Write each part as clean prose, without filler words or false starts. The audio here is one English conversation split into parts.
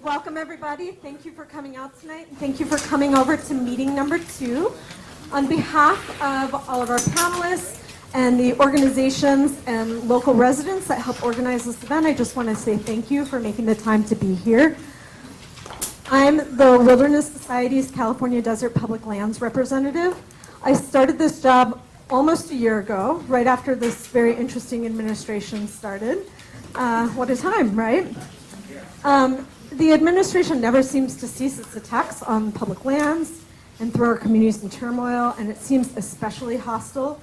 Welcome, everybody. Thank you for coming out tonight. And thank you for coming over to meeting number 2. On behalf of all of our panelists and the organizations and local residents that help organize this event, I just want to say thank you for making the time to be here. I'm the Wilderness Society's California Desert Public Lands representative. I started this job almost a year ago, right after this very interesting administration started. What a time, right? The administration never seems to cease its attacks on public lands and throw our communities in turmoil, and it seems especially hostile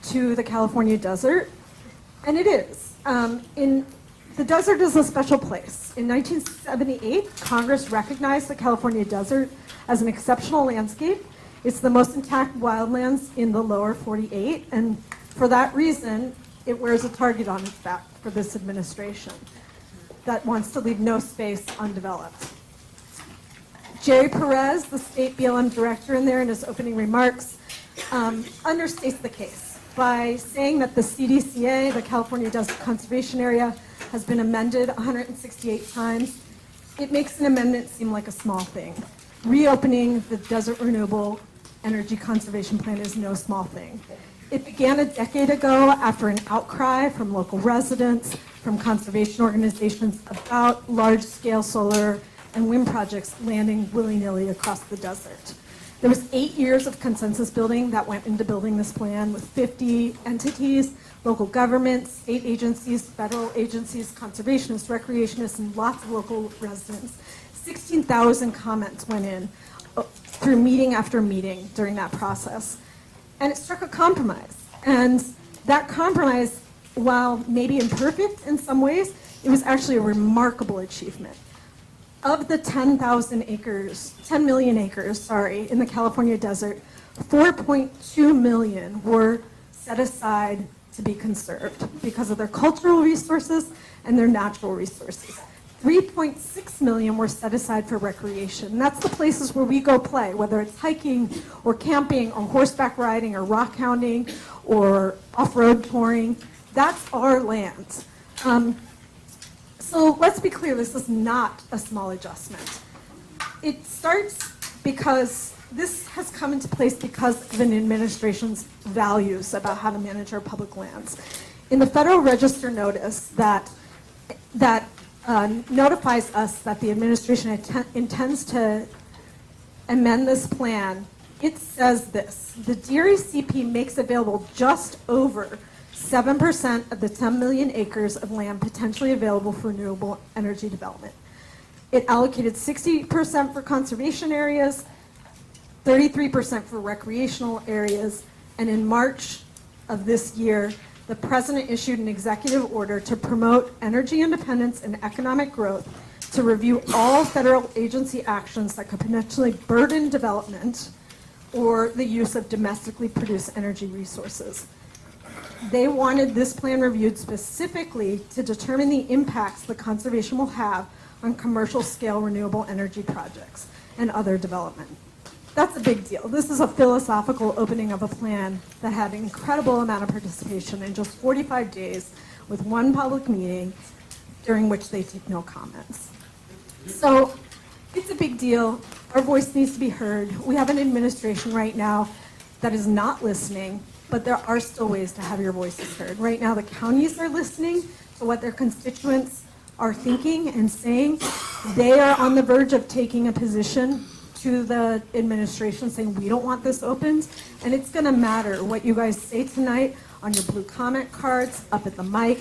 to the California desert, and it is. The desert is a special place. In 1978, Congress recognized the California desert as an exceptional landscape. It's the most intact wildlands in the lower 48, and for that reason, it wears a target on its back for this administration that wants to leave no space undeveloped. Jerry Perez, the state BLM director in there, in his opening remarks, understates the case by saying that the CDCA, the California Desert Conservation Area, has been amended 168 times. It makes an amendment seem like a small thing. Reopening the Desert Renewable Energy Conservation Plan is no small thing. It began a decade ago after an outcry from local residents, from conservation organizations about large-scale solar and wind projects landing willy-nilly across the desert. There was 8 years of consensus building that went into building this plan with 50 entities, local governments, state agencies, federal agencies, conservationists, recreationists, and lots of local residents. 16,000 comments went in through meeting after meeting during that process. And it struck a compromise. And that compromise, while maybe imperfect in some ways, it was actually a remarkable achievement. Of the 10 million acres, in the California desert, 4.2 million were set aside to be conserved because of their cultural resources and their natural resources. 3.6 million were set aside for recreation. And that's the places where we go play, whether it's hiking or camping or horseback riding or rock hounding or off-road touring. That's our land. So let's be clear, this is not a small adjustment. It starts because this has come into place because of an administration's values about how to manage our public lands. In the Federal Register notice that notifies us that the administration intends to amend this plan, it says this: the DRECP makes available just over 7% of the 10 million acres of land potentially available for renewable energy development. It allocated 60% for conservation areas, 33% for recreational areas, and in March of this year, the President issued an executive order to promote energy independence and economic growth, to review all federal agency actions that could potentially burden development or the use of domestically produced energy resources. They wanted this plan reviewed specifically to determine the impacts the conservation will have on commercial scale renewable energy projects and other development. That's a big deal. This is a philosophical opening of a plan that had an incredible amount of participation in just 45 days with one public meeting during which they take no comments. So it's a big deal. Our voice needs to be heard. We have an administration right now that is not listening, but there are still ways to have your voices heard. Right now, the counties are listening to what their constituents are thinking and saying. They are on the verge of taking a position to the administration saying, we don't want this opened, and it's gonna matter what you guys say tonight on your blue comment cards, up at the mic.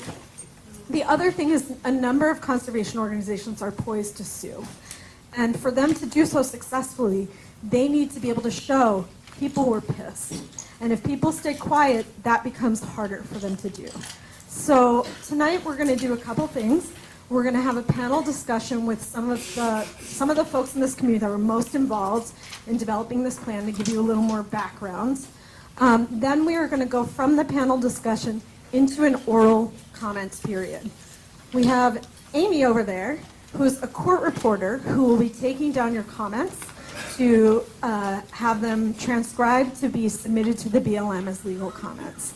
The other thing is a number of conservation organizations are poised to sue. And for them to do so successfully, they need to be able to show people were pissed. And if people stay quiet, that becomes harder for them to do. So tonight we're gonna do a couple things. We're going to have a panel discussion with some of the folks in this community that were most involved in developing this plan to give you a little more background. Then we are going to go from the panel discussion into an oral comments period. We have Amy over there, who's a court reporter who will be taking down your comments to have them transcribed to be submitted to the BLM as legal comments.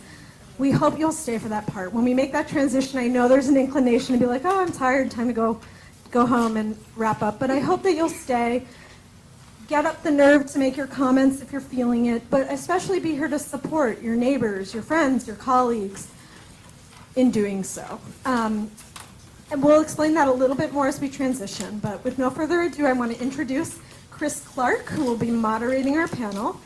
We hope you'll stay for that part. When we make that transition, I know there's an inclination to be like, oh, I'm tired, time to go go home and wrap up. But I hope that you'll stay. Get up the nerve to make your comments if you're feeling it, but especially be here to support your neighbors, your friends, your colleagues in doing so. And we'll explain that a little bit more as we transition, but with no further ado, I want to introduce Chris Clark, who will be moderating our panel.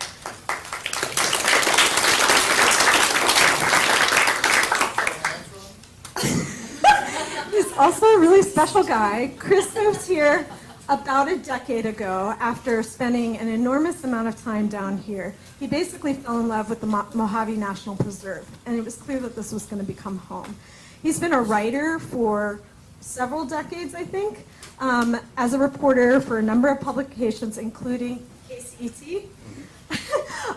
He's also a really special guy. Chris moved here about a decade ago after spending an enormous amount of time down here. He basically fell in love with the Mojave National Preserve, and it was clear that this was going to become home. He's been a writer for several decades, I think, as a reporter for a number of publications, including KCET.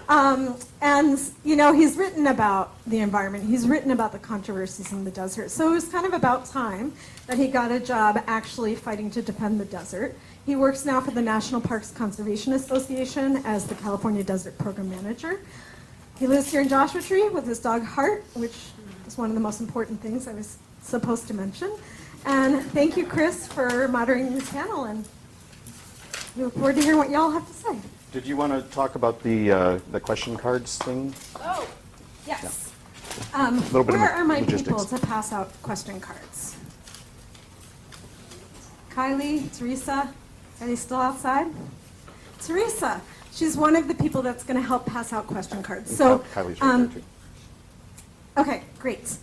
And, you know, he's written about the environment. He's written about the controversies in the desert. So it was kind of about time that he got a job actually fighting to defend the desert. He works now for the National Parks Conservation Association as the California Desert Program Manager. He lives here in Joshua Tree with his dog Hart, which is one of the most important things I was supposed to mention. And thank you, Chris, for moderating this panel, and we look forward to hearing what y'all have to say. Did you want to talk about the question cards thing? Oh, yes. A little bit Where of are my logistics. people to pass out question cards? Kylie, Teresa, are they still outside? Teresa, she's one of the people that's going to help pass out question cards. So, Kylie's right there too. okay, great.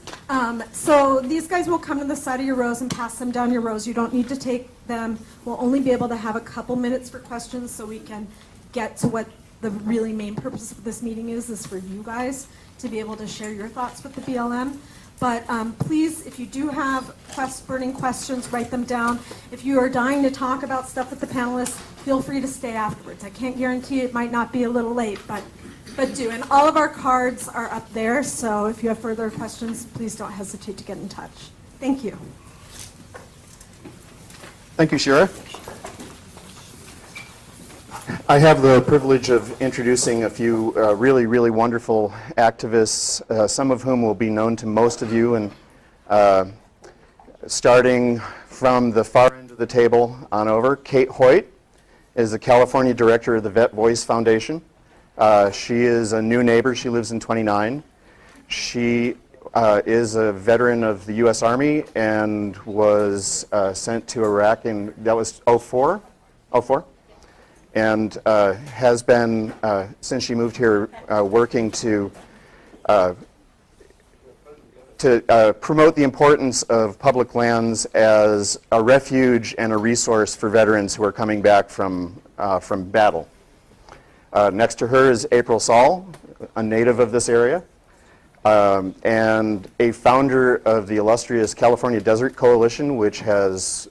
So these guys will come to the side of your rows and pass them down your rows. You don't need to take them. We'll only be able to have a couple minutes for questions so we can get to what the really main purpose of this meeting is for you guys to be able to share your thoughts with the BLM. But please, if you do have burning questions, write them down. If you are dying to talk about stuff with the panelists, feel free to stay afterwards. I can't guarantee it might not be a little late, but do. And all of our cards are up there, so if you have further questions, please don't hesitate to get in touch. Thank you. Thank you, Shira. I have the privilege of introducing a few really, really wonderful activists, some of whom will be known to most of you, and starting from the far end of the table on over, Kate Hoyt is the California director of the Vet Voice Foundation. She is a new neighbor. She lives in 29. She is a veteran of the U.S. Army and was sent to Iraq in, that was 04? And has been, since she moved here, working to promote the importance of public lands as a refuge and a resource for veterans who are coming back from battle. Next to her is April Saul, a native of this area, and a founder of the illustrious California Desert Coalition, which has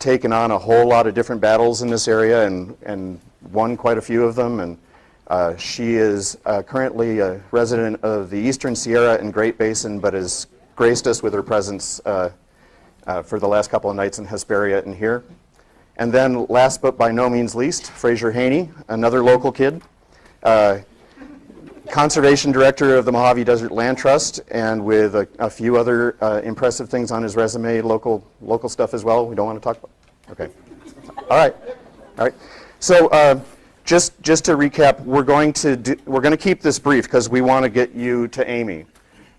taken on a whole lot of different battles in this area and won quite a few of them. And she is currently a resident of the Eastern Sierra and Great Basin, but has graced us with her presence for the last couple of nights in Hesperia and here. And then last but by no means least, Fraser Haney, another local kid, conservation director of the Mojave Desert Land Trust, and with a few other impressive things on his resume, local stuff as well. We don't want to talk about. Okay. All right. So just to recap, we're going to keep this brief because we want to get you to Amy.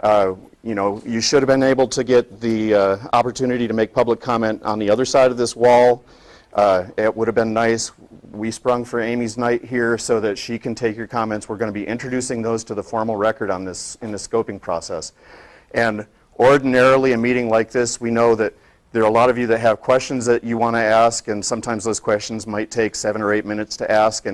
You know, you should have been able to get the opportunity to make public comment on the other side of this wall. It would have been nice. We sprung for Amy's night here so that she can take your comments. We're going to be introducing those to the formal record on this in the scoping process. And ordinarily, a meeting like this, we know that there are a lot of you that have questions that you want to ask, and sometimes those questions might take 7 or 8 minutes to ask.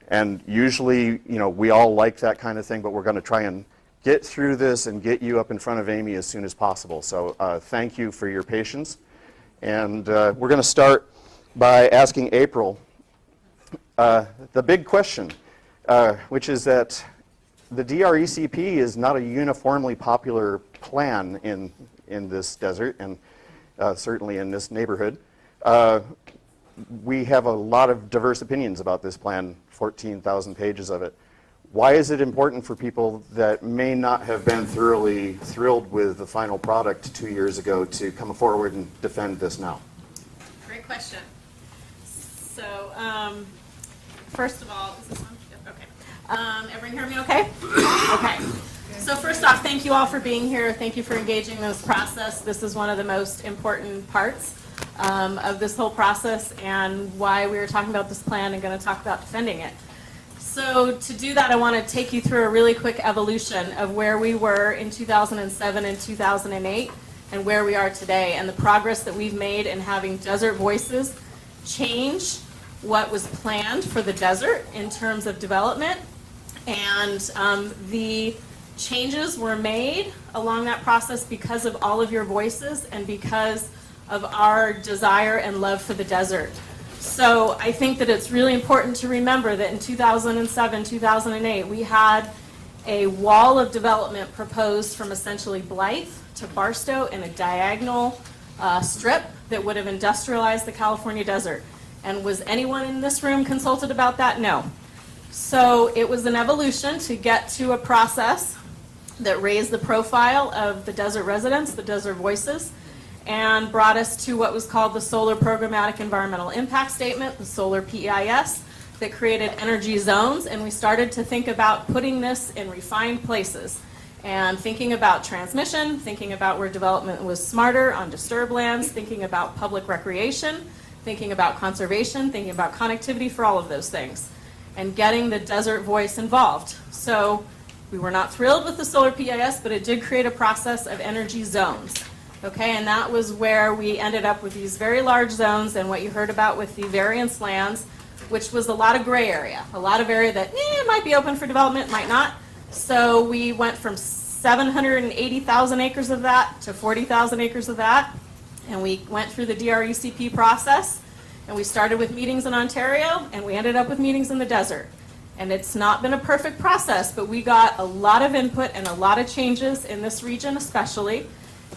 And usually, you know, we all like that kind of thing, but we're going to try and get through this and get you up in front of Amy as soon as possible. So thank you for your patience. And we're going to start by asking April the big question, which is that the DRECP is not a uniformly popular plan in this desert, and certainly in this neighborhood. We have a lot of diverse opinions about this plan, 14,000 pages of it. Why is it important for people that may not have been thoroughly thrilled with the final product 2 years ago to come forward and defend this now? question. So, first of all, is this on? Yep, okay. Everyone hear me okay? Okay. So first off, thank you all for being here. Thank you for engaging in this process. This is one of the most important parts of this whole process and why we were talking about this plan and going to talk about defending it. So to do that, I want to take you through a really quick evolution of where we were in 2007 and 2008 and where we are today, and the progress that we've made in having desert voices change what was planned for the desert in terms of development. And the changes were made along that process because of all of your voices and because of our desire and love for the desert. So I think that it's really important to remember that in 2007, 2008, we had a wall of development proposed from essentially Blythe to Barstow in a diagonal strip that would have industrialized the California desert. And was anyone in this room consulted about that? No. So it was an evolution to get to a process that raised the profile of the desert residents, the desert voices, and brought us to what was called the Solar Programmatic Environmental Impact Statement, the Solar PEIS, that created energy zones, and we started to think about putting this in refined places and thinking about transmission, thinking about where development was smarter on disturbed lands, thinking about public recreation, thinking about conservation, thinking about connectivity for all of those things, and getting the desert voice involved. So we were not thrilled with the Solar PEIS, but it did create a process of energy zones. Okay, and that was where we ended up with these very large zones and what you heard about with the variance lands, which was a lot of gray area, a lot of area that might be open for development, might not. So we went from 780,000 acres of that to 40,000 acres of that, and we went through the DRECP process, and we started with meetings in Ontario, and we ended up with meetings in the desert. And it's not been a perfect process, but we got a lot of input and a lot of changes in this region especially,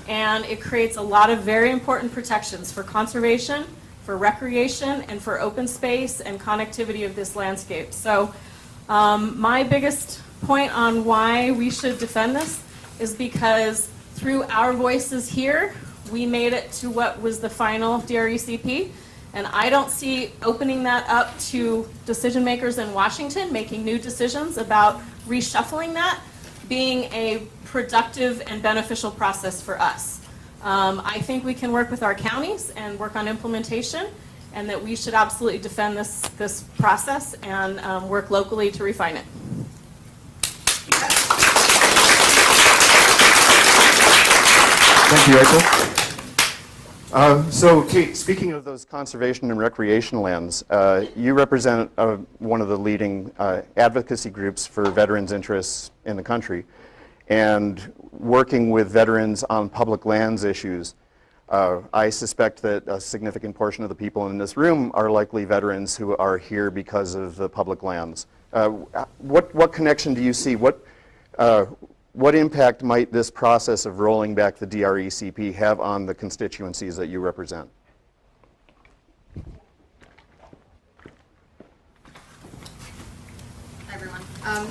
and it creates a lot of very important protections for conservation, for recreation, and for open space and connectivity of this landscape. So my biggest point on why we should defend this is because through our voices here, we made it to what was the final DRECP, and I don't see opening that up to decision makers in Washington making new decisions about reshuffling that being a productive and beneficial process for us. I think we can work with our counties and work on implementation, and that we should absolutely defend this process and work locally to refine it. Thank you, Rachel. So, Kate, speaking of those conservation and recreation lands, you represent one of the leading advocacy groups for veterans' interests in the country. And working with veterans on public lands issues, I suspect that a significant portion of the people in this room are likely veterans who are here because of the public lands. What connection do you see? What impact might this process of rolling back the DRECP have on the constituencies that you represent? Hi, everyone.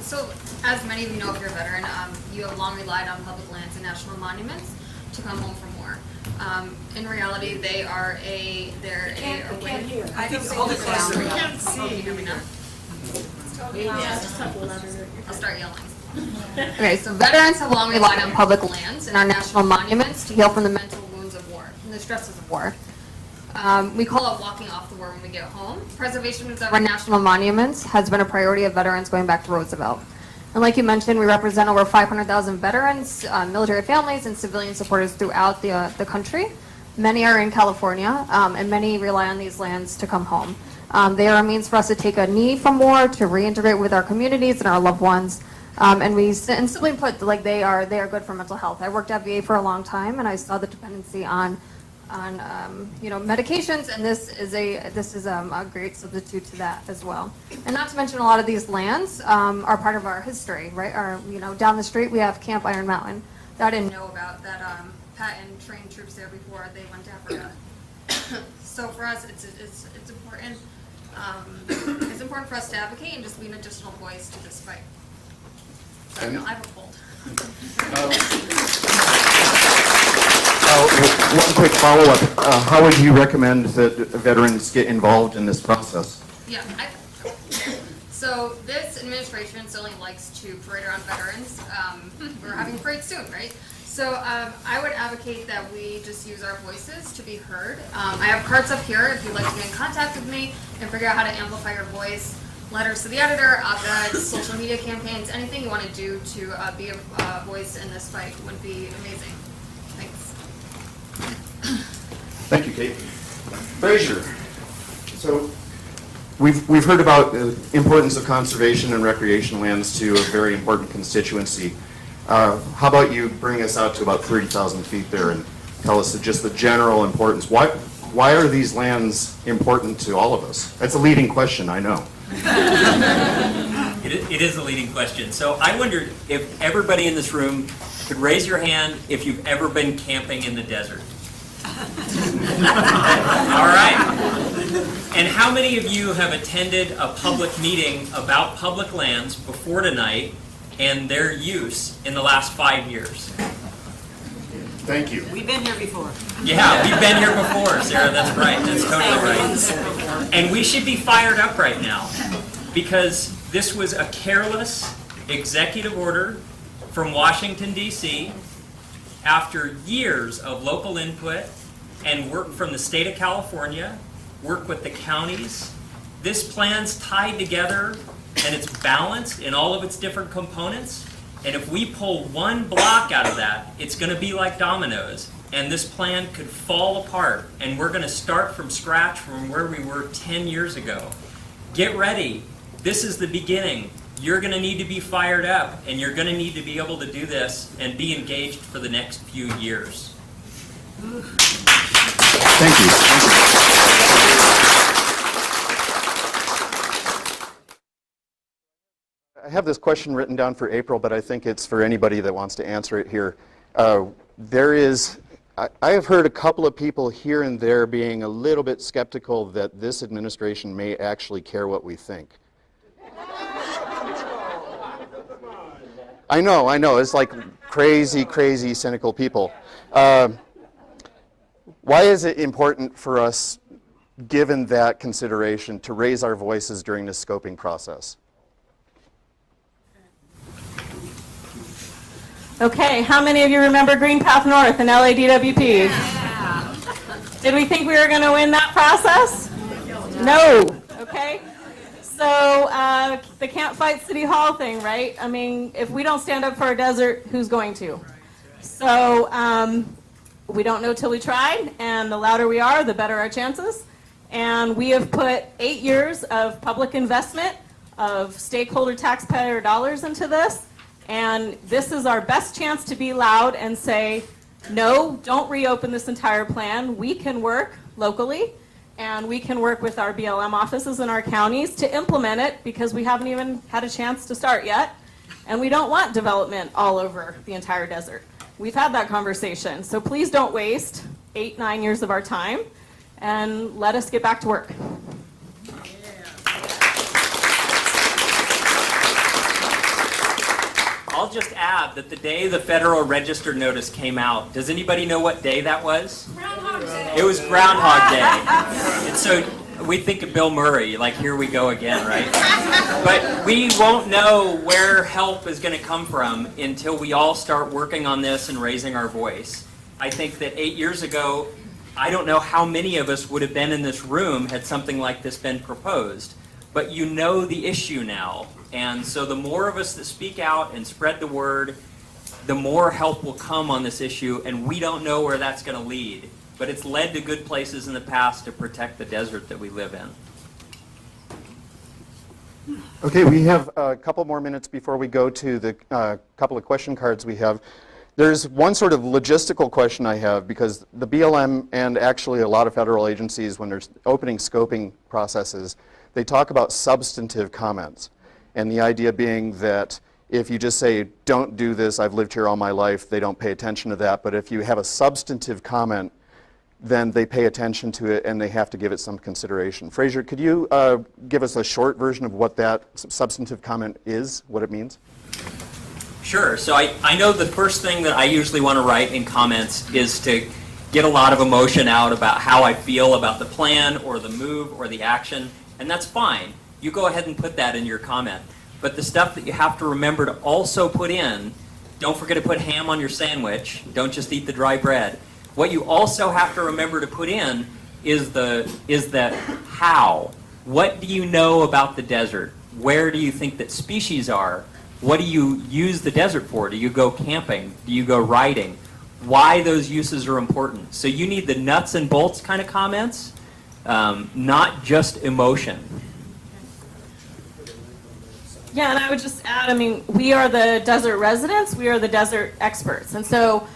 So, as many of you know, if you're a veteran, you have long relied on public lands and national monuments to come home for more. In reality, they're a way. I think hold it down. We can't see. Can you hear me now? I'll start yelling. Okay, so veterans have long relied on public lands and our national monuments to heal from the mental wounds of war and the stresses of war. We call it walking off the war when we get home. Preservation of our national monuments has been a priority of veterans going back to Roosevelt. And like you mentioned, we represent over 500,000 veterans, military families, and civilian supporters throughout the country. Many are in California, and many rely on these lands to come home. They are a means for us to take a need from war, to reintegrate with our communities and our loved ones. And simply put, like they are good for mental health. I worked at VA for a long time, and I saw the dependency on medications, and this is a great substitute to that as well. And not to mention, a lot of these lands are part of our history, right? Down the street we have Camp Iron Mountain that I didn't know about. That Patton trained troops there before they went to Africa. So for us, it's important. It's important for us to advocate and just be an additional voice to this fight. Sorry, I have a cold. one quick follow-up. How would you recommend that veterans get involved in this process? Yeah. So this administration certainly likes to parade around veterans. We're having a parade soon, right? So I would advocate that we just use our voices to be heard. I have cards up here if you'd like to get in contact with me and figure out how to amplify your voice. Letters to the editor, op-eds, social media campaigns, anything you want to do to be a voice in this fight would be amazing. Thanks. Thank you, Kate. Fraser. So we've heard about the importance of conservation and recreation lands to a very important constituency. How about you bring us out to about 30,000 feet there and tell us just the general importance. Why are these lands important to all of us? That's a leading question, I know. It is a leading question. So I wondered if everybody in this room could raise your hand if you've ever been camping in the desert. All right. And how many of you have attended a public meeting about public lands before tonight and their use in the last 5 years? Thank you. We've been here before. Yeah, we've been here before, Sarah. That's right. That's totally right. And we should be fired up right now because this was a careless executive order from Washington, D.C. after years of local input and work from the state of California, work with the counties. This plan's tied together and it's balanced in all of its different components. And if we pull one block out of that, it's going to be like dominoes. And this plan could fall apart. And we're going to start from scratch from where we were 10 years ago. Get ready. This is the beginning. You're going to need to be fired up. And you're going to need to be able to do this and be engaged for the next few years. Thank you. I have this question written down for April, but I think it's for anybody that wants to answer it here. I have heard a couple of people here and there being a little bit skeptical that this administration may actually care what we think. I know. It's like crazy, cynical people. Why is it important for us, given that consideration, to raise our voices during this scoping process? Okay, how many of you remember Green Path North and LADWP? Yeah. Did we think we were going to win that process? No. Okay. So the Can't Fight City Hall thing, right? I mean, if we don't stand up for our desert, who's going to? So we don't know till we try, and the louder we are, the better our chances. And we have put 8 years of public investment of stakeholder taxpayer dollars into this. And this is our best chance to be loud and say, no, don't reopen this entire plan. We can work locally, and we can work with our BLM offices in our counties to implement it because we haven't even had a chance to start yet. And we don't want development all over the entire desert. We've had that conversation. So please don't waste 8, 9 years of our time, and let us get back to work. I'll just add that the day the Federal Register notice came out, does anybody know what day that was? Groundhog Day. It was Groundhog Day. And so we think of Bill Murray, like here we go again, right? But we won't know where help is going to come from until we all start working on this and raising our voice. I think that 8 years ago, I don't know how many of us would have been in this room had something like this been proposed. But you know the issue now. And so the more of us that speak out and spread the word, the more help will come on this issue, and we don't know where that's going to lead. But it's led to good places in the past to protect the desert that we live in. Okay, we have a couple more minutes before we go to the couple of question cards we have. There's one sort of logistical question I have, because the BLM and actually a lot of federal agencies, when they're opening scoping processes, they talk about substantive comments. And the idea being that if you just say, don't do this, I've lived here all my life, they don't pay attention to that. But if you have a substantive comment, then they pay attention to it and they have to give it some consideration. Fraser, could you give us a short version of what that substantive comment is, what it means? Sure. So I know the first thing that I usually want to write in comments is to get a lot of emotion out about how I feel about the plan or the move or the action, and that's fine. You go ahead and put that in your comment. But the stuff that you have to remember to also put in, don't forget to put ham on your sandwich. Don't just eat the dry bread. What you also have to remember to put in is that how. What do you know about the desert? Where do you think that species are? What do you use the desert for? Do you go camping? Do you go riding? Why those uses are important. So you need the nuts and bolts kind of comments, not just emotion. Yeah, and I would just add, I mean, we are the desert residents, we are the desert experts. And so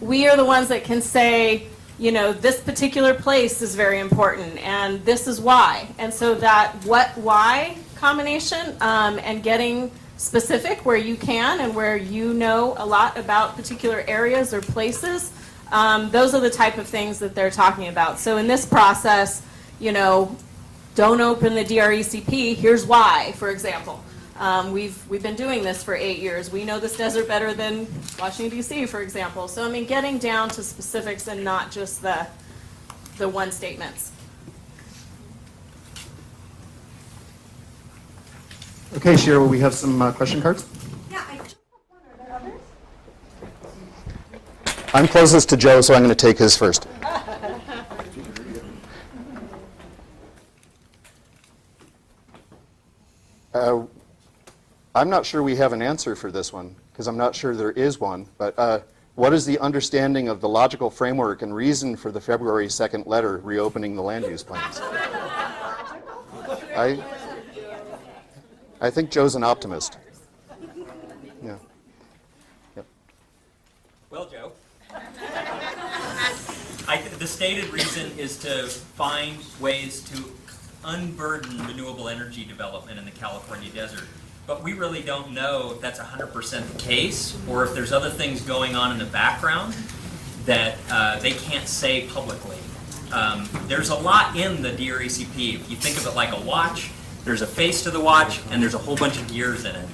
we are the ones that can say, you know, this particular place is very important and this is why. And so that what, why combination and getting specific where you can and where you know a lot about particular areas or places, those are the type of things that they're talking about. So in this process, you know, don't open the DRECP, here's why, for example. We've been doing this for 8 years. We know this desert better than Washington, D.C., for example. So, I mean, getting down to specifics and not just the one statements. Okay, Cheryl, we have some question cards. Yeah, I just have one. Are there others? I'm closest to Joe, so I'm going to take his first. I'm not sure we have an answer for this one, because I'm not sure there is one, but what is the understanding of the logical framework and reason for the February 2nd letter reopening the land use plans? I think Joe's an optimist. Yeah. Yep. Well, Joe, the stated reason is to find ways to unburden renewable energy development in the California desert. But we really don't know if that's 100% the case, or if there's other things going on in the background that they can't say publicly. There's a lot in the DRECP. If you think of it like a watch, there's a face to the watch, and there's a whole bunch of gears in it.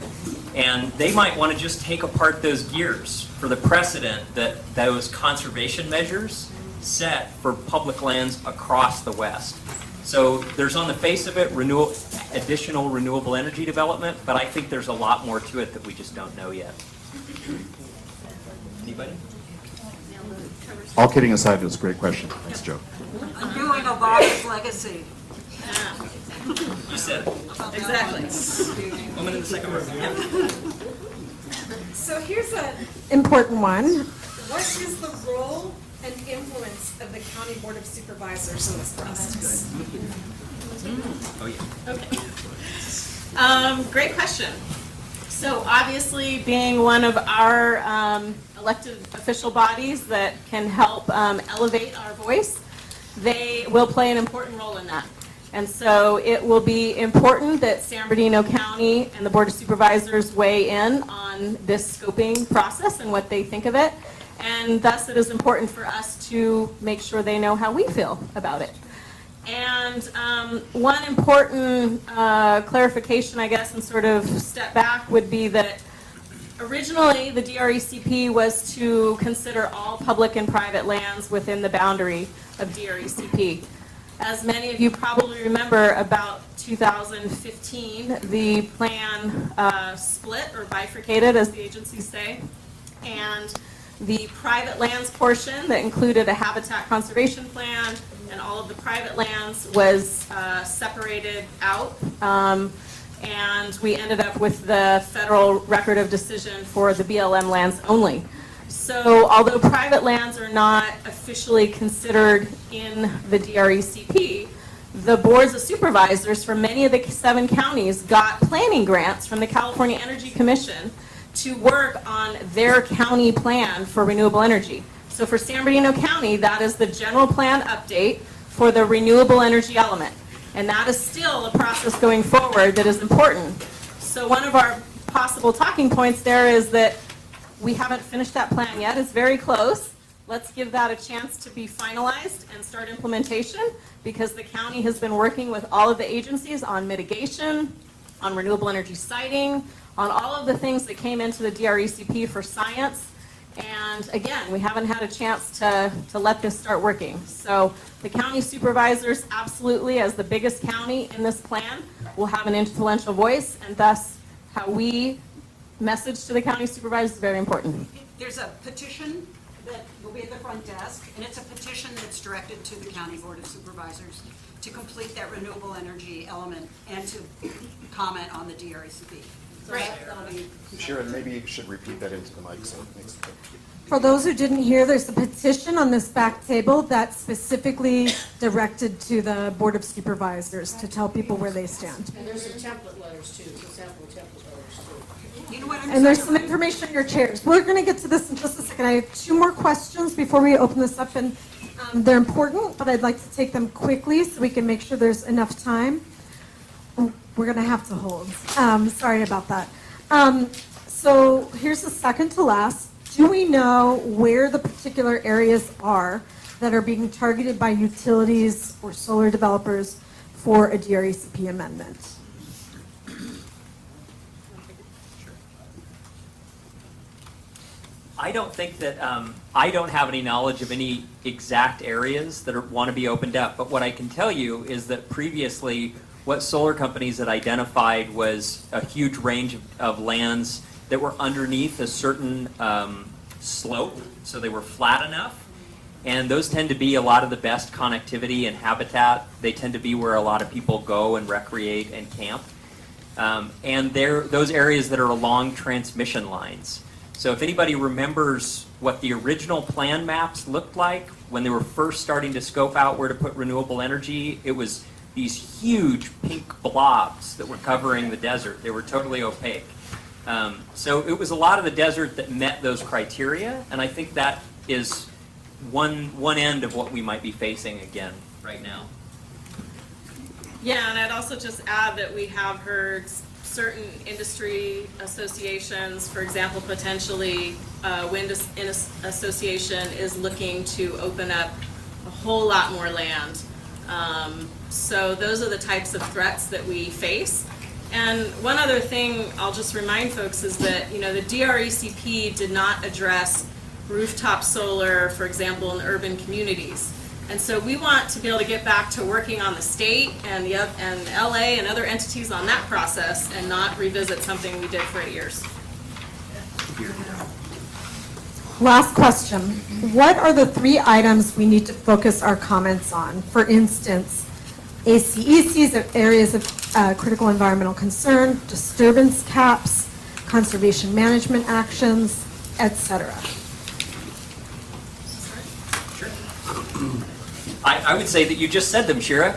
And they might want to just take apart those gears for the precedent that those conservation measures set for public lands across the West. So there's on the face of it additional renewable energy development, but I think there's a lot more to it that we just don't know yet. Anybody? All kidding aside, it was a great question. Thanks, Joe. Undoing Obama's legacy. You said it. Exactly. Woman in the second row. Yeah. So here's an important one. What is the role and influence of the County Board of Supervisors in this process? Oh, yeah. Okay. Great question. So obviously, being one of our elected official bodies that can help elevate our voice, they will play an important role in that. And so it will be important that San Bernardino County and the Board of Supervisors weigh in on this scoping process and what they think of it. And thus it is important for us to make sure they know how we feel about it. And one important clarification, I guess, and sort of step back would be that originally the DRECP was to consider all public and private lands within the boundary of DRECP. As many of you probably remember, about 2015, the plan split or bifurcated, as the agencies say, and the private lands portion that included a habitat conservation plan and all of the private lands was separated out, and we ended up with the federal record of decision for the BLM lands only. So although private lands are not officially considered in the DRECP, the boards of supervisors for many of the 7 counties got planning grants from the California Energy Commission to work on their county plan for renewable energy. So for San Bernardino County, that is the general plan update for the renewable energy element. And that is still a process going forward that is important. So one of our possible talking points there is that we haven't finished that plan yet. It's very close. Let's give that a chance to be finalized and start implementation, because the county has been working with all of the agencies on mitigation, on renewable energy siting, on all of the things that came into the DRECP for science, And again, we haven't had a chance to let this start working. So the county supervisors absolutely, as the biggest county in this plan, will have an influential voice, and thus how we message to the county supervisors is very important. There's a petition that will be at the front desk, and it's a petition that's directed to the County Board of Supervisors to complete that renewable energy element and to comment on the DRECP. So Great. that'll be. Sharon, maybe you should repeat that into the mic so it makes it. For those who didn't hear, there's a petition on this back table that's specifically directed to the Board of Supervisors to tell people where they stand. And there's some template letters too, some sample template letters too. You know what I'm And there's saying? some information in your chairs. We're going to get to this in just a second. I have 2 more questions before we open this up, and they're important, but I'd like to take them quickly so we can make sure there's enough time. Oh, we're going to have to hold. Sorry about that. So here's the second to last. Do we know where the particular areas are that are being targeted by utilities or solar developers for a DRECP amendment? I don't think that, I don't have any knowledge of any exact areas that want to be opened up, but what I can tell you is that previously, what solar companies had identified was a huge range of lands that were underneath a certain slope, so they were flat enough, and those tend to be a lot of the best connectivity and habitat. They tend to be where a lot of people go and recreate and camp, and they're those areas that are along transmission lines. So if anybody remembers what the original plan maps looked like when they were first starting to scope out where to put renewable energy, it was these huge pink blobs that were covering the desert. They were totally opaque. So it was a lot of the desert that met those criteria, and I think that is one end of what we might be facing again right now. Yeah, and I'd also just add that we have heard certain industry associations, for example, potentially Wind Association is looking to open up a whole lot more land. So those are the types of threats that we face. And one other thing I'll just remind folks is that, you know, the DRECP did not address rooftop solar, for example, in urban communities. And so we want to be able to get back to working on the state and LA and other entities on that process and not revisit something we did for 8 years. Last question. What are the 3 items we need to focus our comments on? For instance, ACECs, areas of critical environmental concern, disturbance caps, conservation management actions, etc. I would say that you just said them, Shira.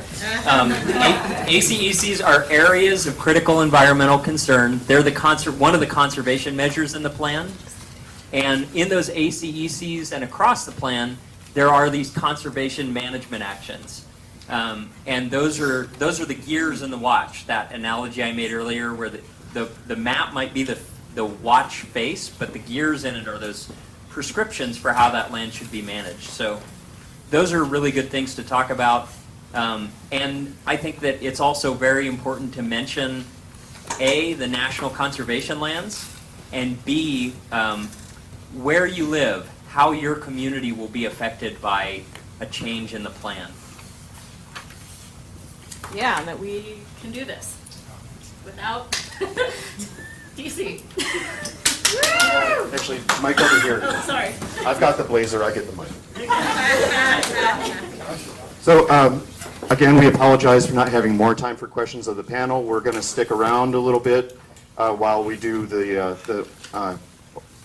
ACECs are areas of critical environmental concern. They're one of the conservation measures in the plan. And in those ACECs and across the plan, there are these conservation management actions. And those are the gears in the watch. That analogy I made earlier, where the map might be the watch face, but the gears in it are those prescriptions for how that land should be managed. So those are really good things to talk about. And I think that it's also very important to mention, A, the national conservation lands, and B, where you live, how your community will be affected by a change in the plan. Yeah, that we can do this without DC. Actually, Mike over here. Oh, sorry. I've got the blazer, I get the mic. So, again, we apologize for not having more time for questions of the panel. We're going to stick around a little bit while we do the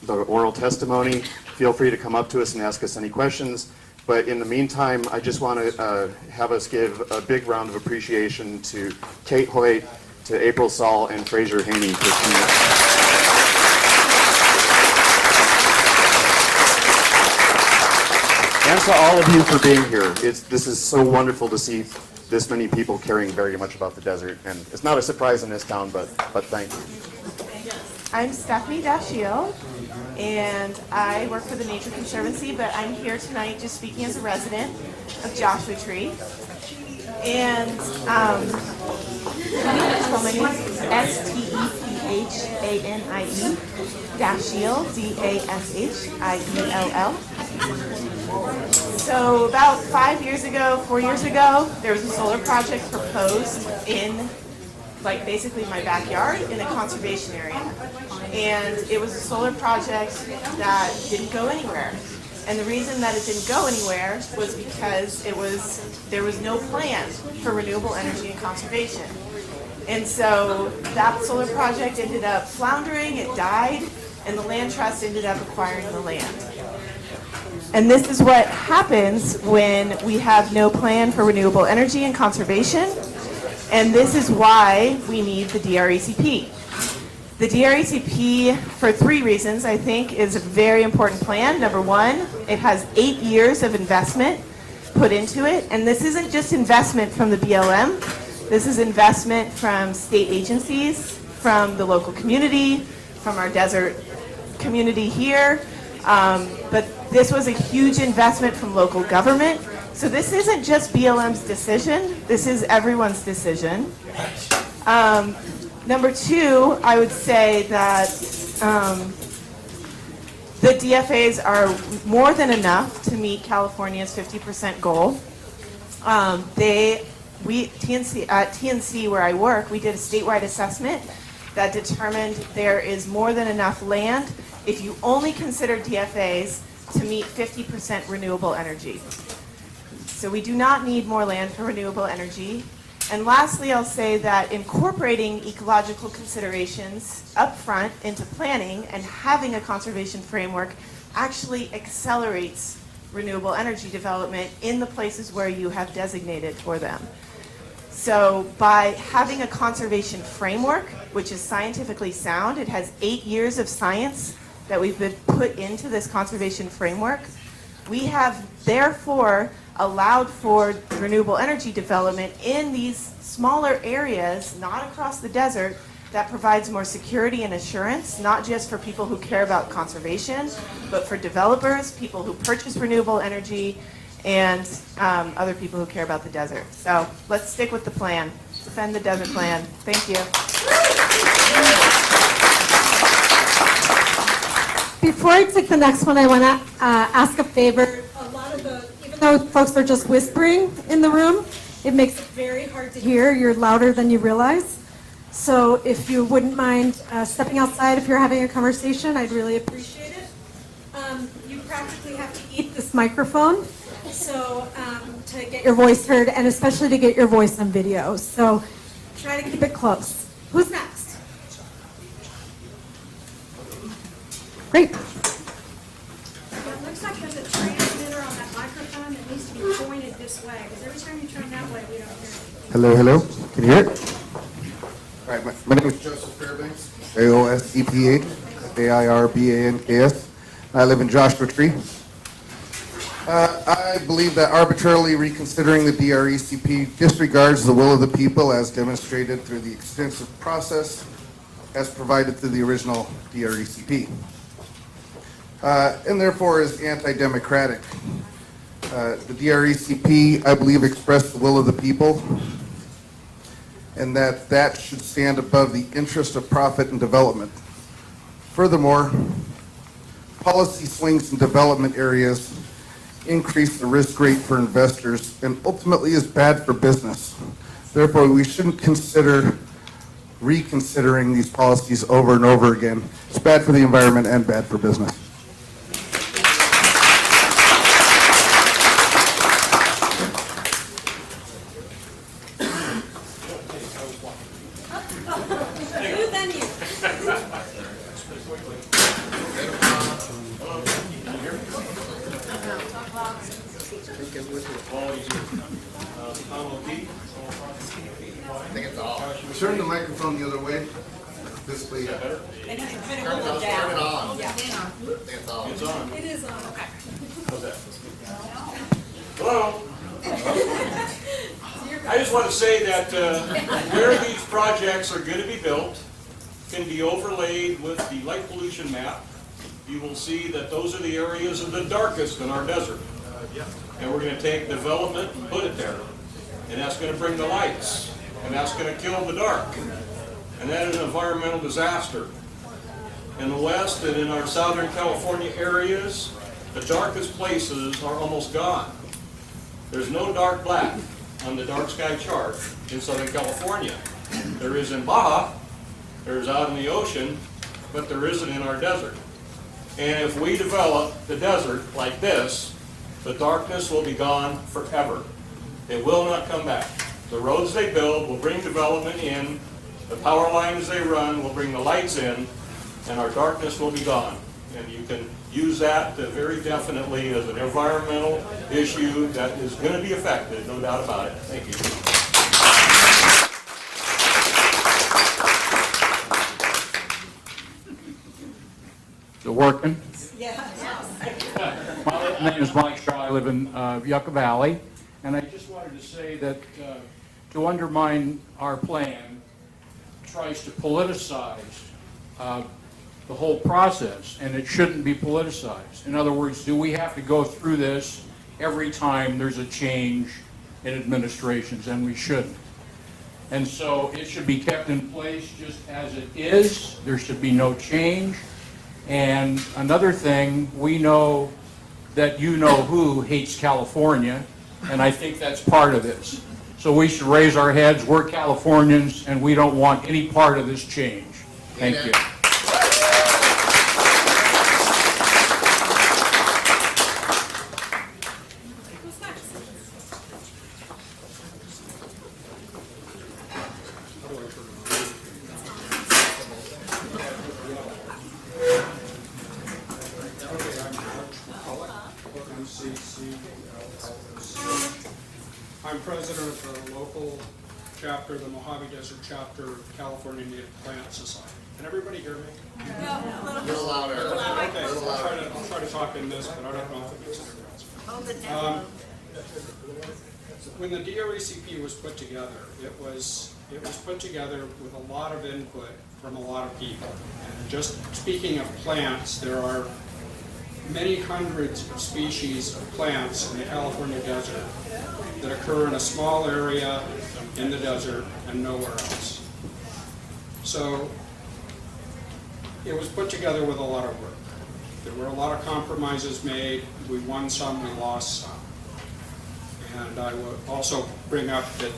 oral testimony. Feel free to come up to us and ask us any questions. But in the meantime, I just want to have us give a big round of appreciation to Kate Hoyt, to April Saul, and Fraser Haney for coming up. And to all of you for being here. This is so wonderful to see this many people caring very much about the desert. And it's not a surprise in this town, but thank you. I'm Stephanie Dashiell, and I work for the Nature Conservancy, but I'm here tonight just speaking as a resident of Joshua Tree. And my name is S-T-E-P-H. Dashiell, Dashhiell. So about 4 years ago, there was a solar project proposed in basically my backyard in a conservation area. And it was a solar project that didn't go anywhere. And the reason that it didn't go anywhere was because there was no plan for renewable energy and conservation. And so that solar project ended up floundering, it died, and the land trust ended up acquiring the land. And this is what happens when we have no plan for renewable energy and conservation. And this is why we need the DRECP. The DRECP, for 3 reasons, I think, is a very important plan. Number one, it has 8 years of investment put into it. And this isn't just investment from the BLM. This is investment from state agencies, from the local community, from our desert community here. But this was a huge investment from local government. So this isn't just BLM's decision, this is everyone's decision. Number two, I would say that the DFAs are more than enough to meet California's 50% goal. At TNC where I work, we did a statewide assessment that determined there is more than enough land if you only consider DFAs to meet 50% renewable energy. So we do not need more land for renewable energy. And lastly, I'll say that incorporating ecological considerations upfront into planning and having a conservation framework actually accelerates renewable energy development in the places where you have designated for them. So by having a conservation framework, which is scientifically sound, it has 8 years of science that we've been put into this conservation framework, we have therefore allowed for renewable energy development in these smaller areas, not across the desert, that provides more security and assurance, not just for people who care about conservation, but for developers, people who purchase renewable energy, and other people who care about the desert. So let's stick with the plan. Defend the desert plan. Thank you. Before I take the next one, I want to ask a favor. Even though folks are just whispering in the room, it makes it very hard to hear. You're louder than you realize. So if you wouldn't mind stepping outside if you're having a conversation, I'd really appreciate it. You practically have to eat this microphone, so to get your voice heard, and especially to get your voice on video. So try to keep it close. Who's next? Great. It looks like there's a transmitter on that microphone that needs to be pointed this way, because every time you turn that way, we don't hear it. Hello, hello. Can you hear it? All right, my name is Joseph Fairbanks, AOSEPH, AIRBANKS. I live in Joshua Tree. I believe that arbitrarily reconsidering the DRECP disregards the will of the people as demonstrated through the extensive process as provided through the original DRECP. And therefore is anti-democratic. The DRECP, I believe, expressed the will of the people, and that should stand above the interest of profit and development. Furthermore, policy swings in development areas increase the risk rate for investors and ultimately is bad for business. Therefore, we shouldn't consider reconsidering these policies over and over again. It's bad for the environment and bad for business. Turn the microphone the other way. This way. And it's been a little down. Turn it on. Yeah. It's on. It is on. Okay. Hello. I just want to say that where these projects are going to be built can be overlaid with the light pollution map. You will see that those are the areas of the darkest in our desert. And we're going to take development and put it there. And that's going to bring the lights. And that's going to kill the dark. and that is an environmental disaster. In the west and in our Southern California areas, the darkest places are almost gone. There's no dark black on the dark sky chart in Southern California. There is in Baja, there's out in the ocean, but there isn't in our desert. And if we develop the desert like this, the darkness will be gone forever. It will not come back. The roads they build will bring development in, the power lines they run will bring the lights in, and our darkness will be gone. And you can use that very definitely as an environmental issue that is going to be affected, no doubt about it. Thank you. Is it working? Yeah. My name is Mike Shaw. I live in Yucca Valley. And I just wanted to say that to undermine our plan tries to politicize the whole process, and it shouldn't be politicized. In other words, do we have to go through this every time there's a change in administrations? And we shouldn't. And so it should be kept in place just as it is. There should be no change. And another thing, we know that you-know-who hates California, and I think that's part of this. So we should raise our heads. We're Californians, and we don't want any part of this change. Thank you. I'm president of the local chapter, the Mojave Desert chapter of California Native Plant Society. Can everybody hear me? No. Little louder. Okay, I'll try to talk in this, but I don't know if it makes a difference. Hold it down. When the DRECP was put together, it was put together with a lot of input from a lot of people. And just speaking of plants, there are many hundreds of species of plants in the California desert that occur in a small area in the desert and nowhere else. So it was put together with a lot of work. There were a lot of compromises made. We won some, we lost some. And I would also bring up that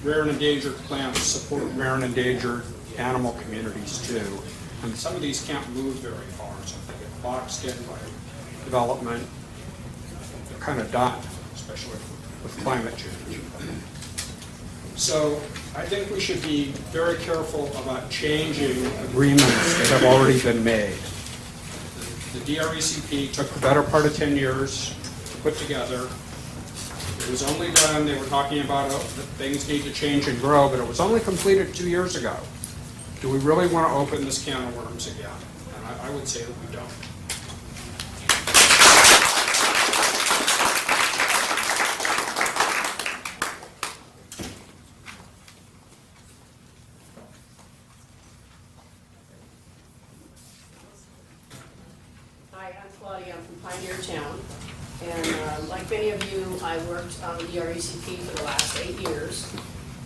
rare and endangered plants support rare and endangered animal communities too. And some of these can't move very far, so they get boxed in by development. They're kind of done, especially with climate change. So I think we should be very careful about changing agreements that have already been made. The DRECP took the better part of 10 years to put together. It was only done, they were talking about that things need to change and grow, but it was only completed 2 years ago. Do we really want to open this can of worms again? And I would say that we don't. Hi, I'm Claudia. I'm from Pioneer Town. And like many of you, I worked on the DRECP for the last 8 years.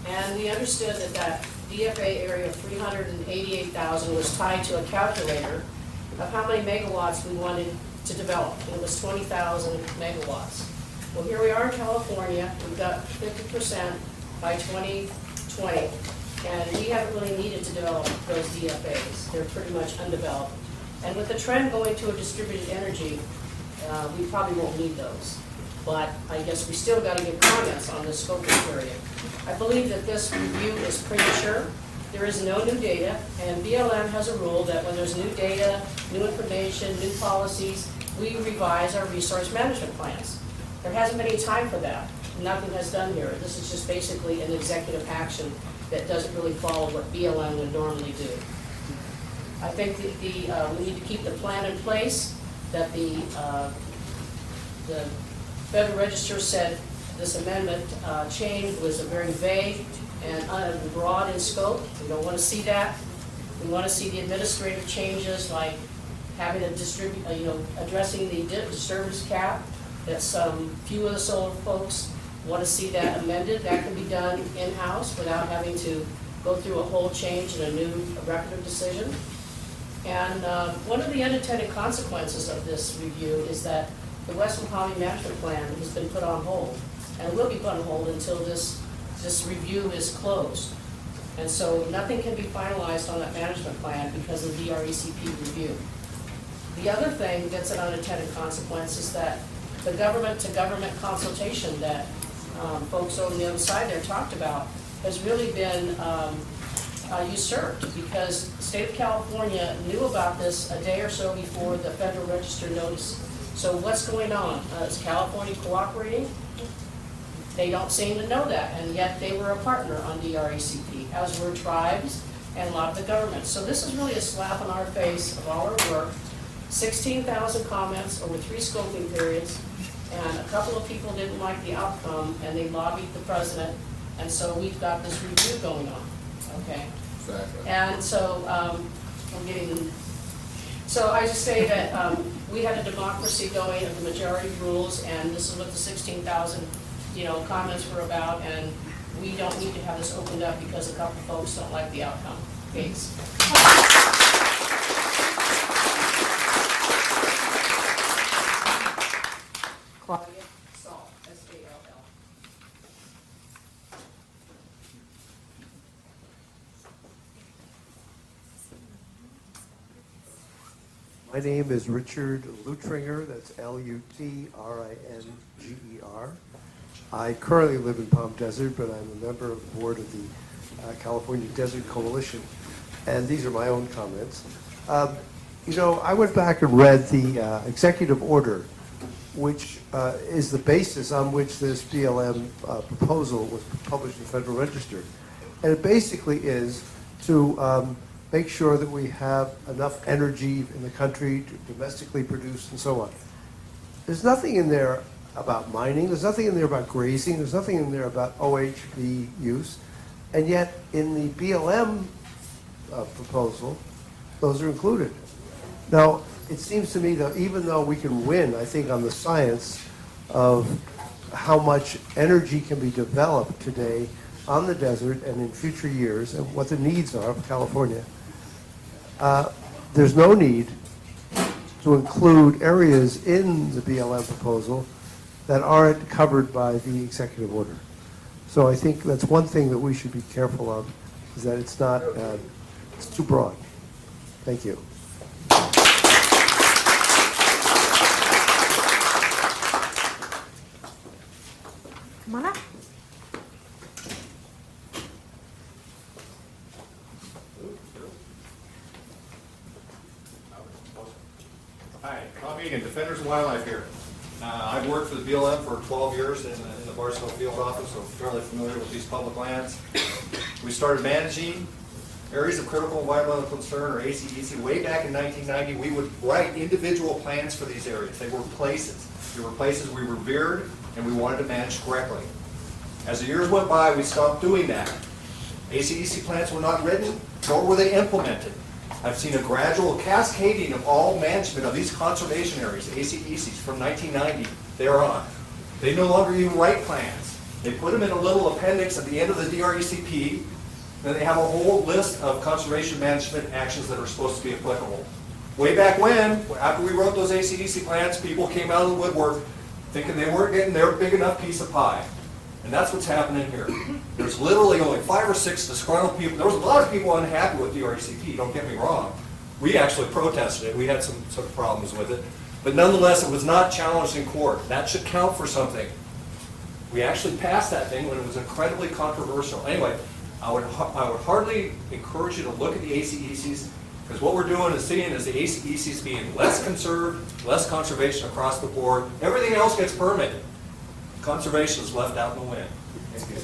And we understood that that DFA area of 388,000 was tied to a calculator of how many megawatts we wanted to develop. And it was 20,000 megawatts. Well, here we are in California. We've got 50% by 2020. And we haven't really needed to develop those DFAs. They're pretty much undeveloped. And with the trend going to a distributed energy, we probably won't need those. But I guess we still got to give comments on the scoping period. I believe that this review is premature. There is no new data, and BLM has a rule that when there's new data, new information, new policies, we revise our resource management plans. There hasn't been any time for that. Nothing has done here. This is just basically an executive action that doesn't really follow what BLM would normally do. I think that we need to keep the plan in place, that the Federal Register said this amendment change was a very vague and broad in scope. We don't want to see that. We want to see the administrative changes, like having a addressing the disturbance cap. That some few of the solar folks want to see that amended. That can be done in-house without having to go through a whole change and a new record of decision. And one of the unintended consequences of this review is that the West Mojave Management Plan has been put on hold, and will be put on hold until this review is closed. And so nothing can be finalized on that management plan because of the DRECP review. The other thing that's an unintended consequence is that the government-to-government consultation that folks on the other side there talked about has really been usurped, because the state of California knew about this a day or so before the Federal Register notice. So what's going on? Is California cooperating? They don't seem to know that, and yet they were a partner on DRECP, as were tribes and a lot of the government. So this is really a slap in our face of all our work. 16,000 comments over 3 scoping periods, and a couple of people didn't like the outcome, and they lobbied the president, and so we've got this review going on, okay? Exactly. And so, so I just say that we had a democracy going of the majority rules, and this is what the 16,000, comments were about, and we don't need to have this opened up because a couple folks don't like the outcome. Thanks. Claudia Sall, S-A-L-L. My name is Richard Lutringer, that's Lutringer. I currently live in Palm Desert, but I'm a member of the board of the California Desert Coalition, and these are my own comments. I went back and read the executive order, which is the basis on which this BLM proposal was published in the Federal Register. And it basically is to make sure that we have enough energy in the country to domestically produce and so on. There's nothing in there about mining, there's nothing in there about grazing, there's nothing in there about OHV use, and yet in the BLM proposal, those are included. Now, it seems to me that even though we can win, I think, on the science of how much energy can be developed today on the desert and in future years and what the needs are of California, there's no need to include areas in the BLM proposal that aren't covered by the executive order. So I think that's one thing that we should be careful of, is that it's not, it's too broad. Thank you. Come on up. Hi, Tom Egan, Defenders of Wildlife here. I've worked for the BLM for 12 years in the Barstow Field Office, so fairly familiar with these public lands. We started managing areas of critical environmental concern, or ACEC, way back in 1990. We would write individual plans for these areas. They were places. They were places we revered and we wanted to manage correctly. As the years went by, we stopped doing that. ACEC plans were not written, nor were they implemented. I've seen a gradual cascading of all management of these conservation areas, ACECs, from 1990 thereon. They no longer even write plans. They put them in a little appendix at the end of the DRECP, then they have a whole list of conservation management actions that are supposed to be applicable. Way back when, after we wrote those ACEC plans, people came out of the woodwork thinking they weren't getting their big enough piece of pie. And that's what's happening here. There's literally only 5 or 6 disgruntled people. There was a lot of people unhappy with DRECP, don't get me wrong. We actually protested it. We had some problems with it. But nonetheless, it was not challenged in court. That should count for something. We actually passed that thing when it was incredibly controversial. Anyway, I would hardly encourage you to look at the ACECs, because what we're doing is seeing is the ACECs being less conserved, less conservation across the board. Everything else gets permitted. Conservation is left out in the wind. Thank you.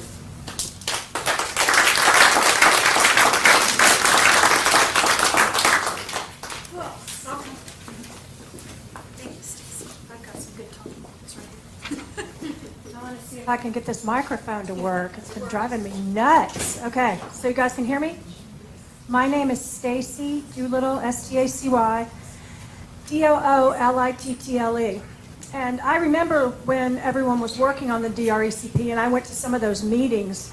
Thank you, Stacy. I've got some good talking points right here. I want to see if I can get this microphone to work. It's been driving me nuts. Okay, so you guys can hear me? My name is Stacy Doolittle, S-T-A-C-Y, D-O-O-L-I-T-T-L-E. And I remember when everyone was working on the DRECP, and I went to some of those meetings,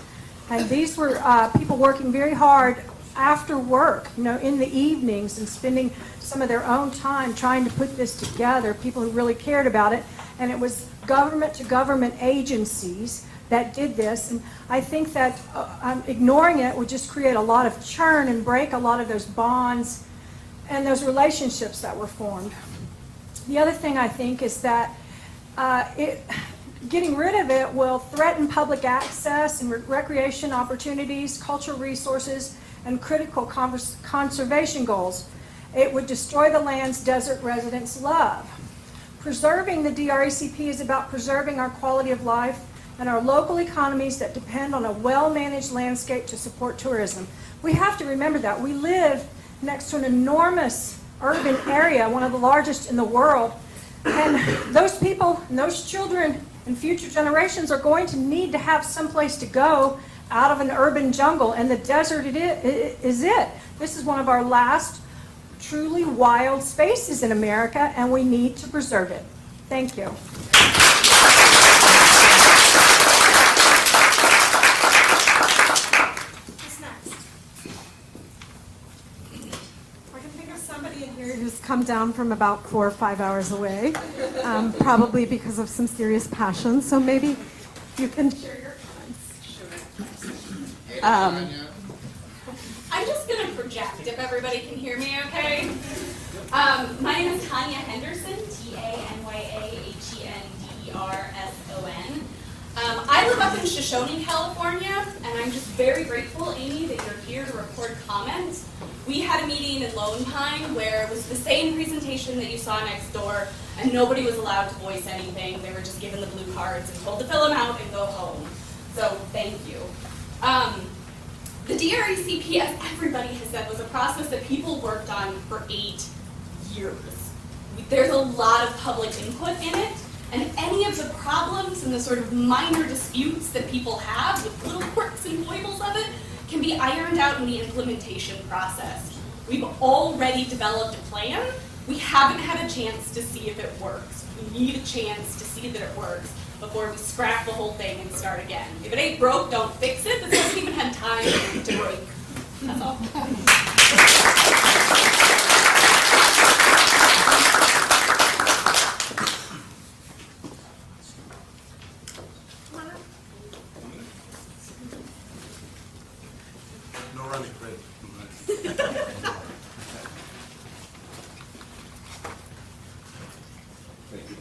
And these were people working very hard after work, in the evenings and spending some of their own time trying to put this together, people who really cared about it. And it was government to government agencies that did this. And I think that ignoring it would just create a lot of churn and break a lot of those bonds and those relationships that were formed. The other thing I think is that getting rid of it will threaten public access and recreation opportunities, cultural resources, and critical conservation goals. It would destroy the lands desert residents love. Preserving the DRECP is about preserving our quality of life and our local economies that depend on a well-managed landscape to support tourism. We have to remember that. We live next to an enormous urban area, one of the largest in the world, and those people and those children and future generations are going to need to have some place to go out of an urban jungle, and the desert is it. This is one of our last truly wild spaces in America, and we need to preserve it. Thank you. Who's next? I can think of somebody in here who's come down from about 4 or 5 hours away, probably because of some serious passion. So maybe you can share your I'm just going to project if everybody can hear me okay. My name is Tanya Henderson, TanyaHenderson. I live up in Shoshone, California, and I'm just very grateful, Amy, that you're here to record comments. We had a meeting in Lone Pine where it was the same presentation that you saw next door, and nobody was allowed to voice anything. They were just given the blue cards and told to fill them out and go home. So thank you. The DRECP, as everybody has said, was a process that people worked on for 8 years. There's a lot of public input in it, and any of the problems and the sort of minor disputes that people have with little quirks and foibles of it can be ironed out in the implementation process. We've already developed a plan. We haven't had a chance to see if it works. We need a chance to see that it works before we scrap the whole thing and start again. If it ain't broke, don't fix it. This hasn't even had time to break. That's all. No running, great. Thank you.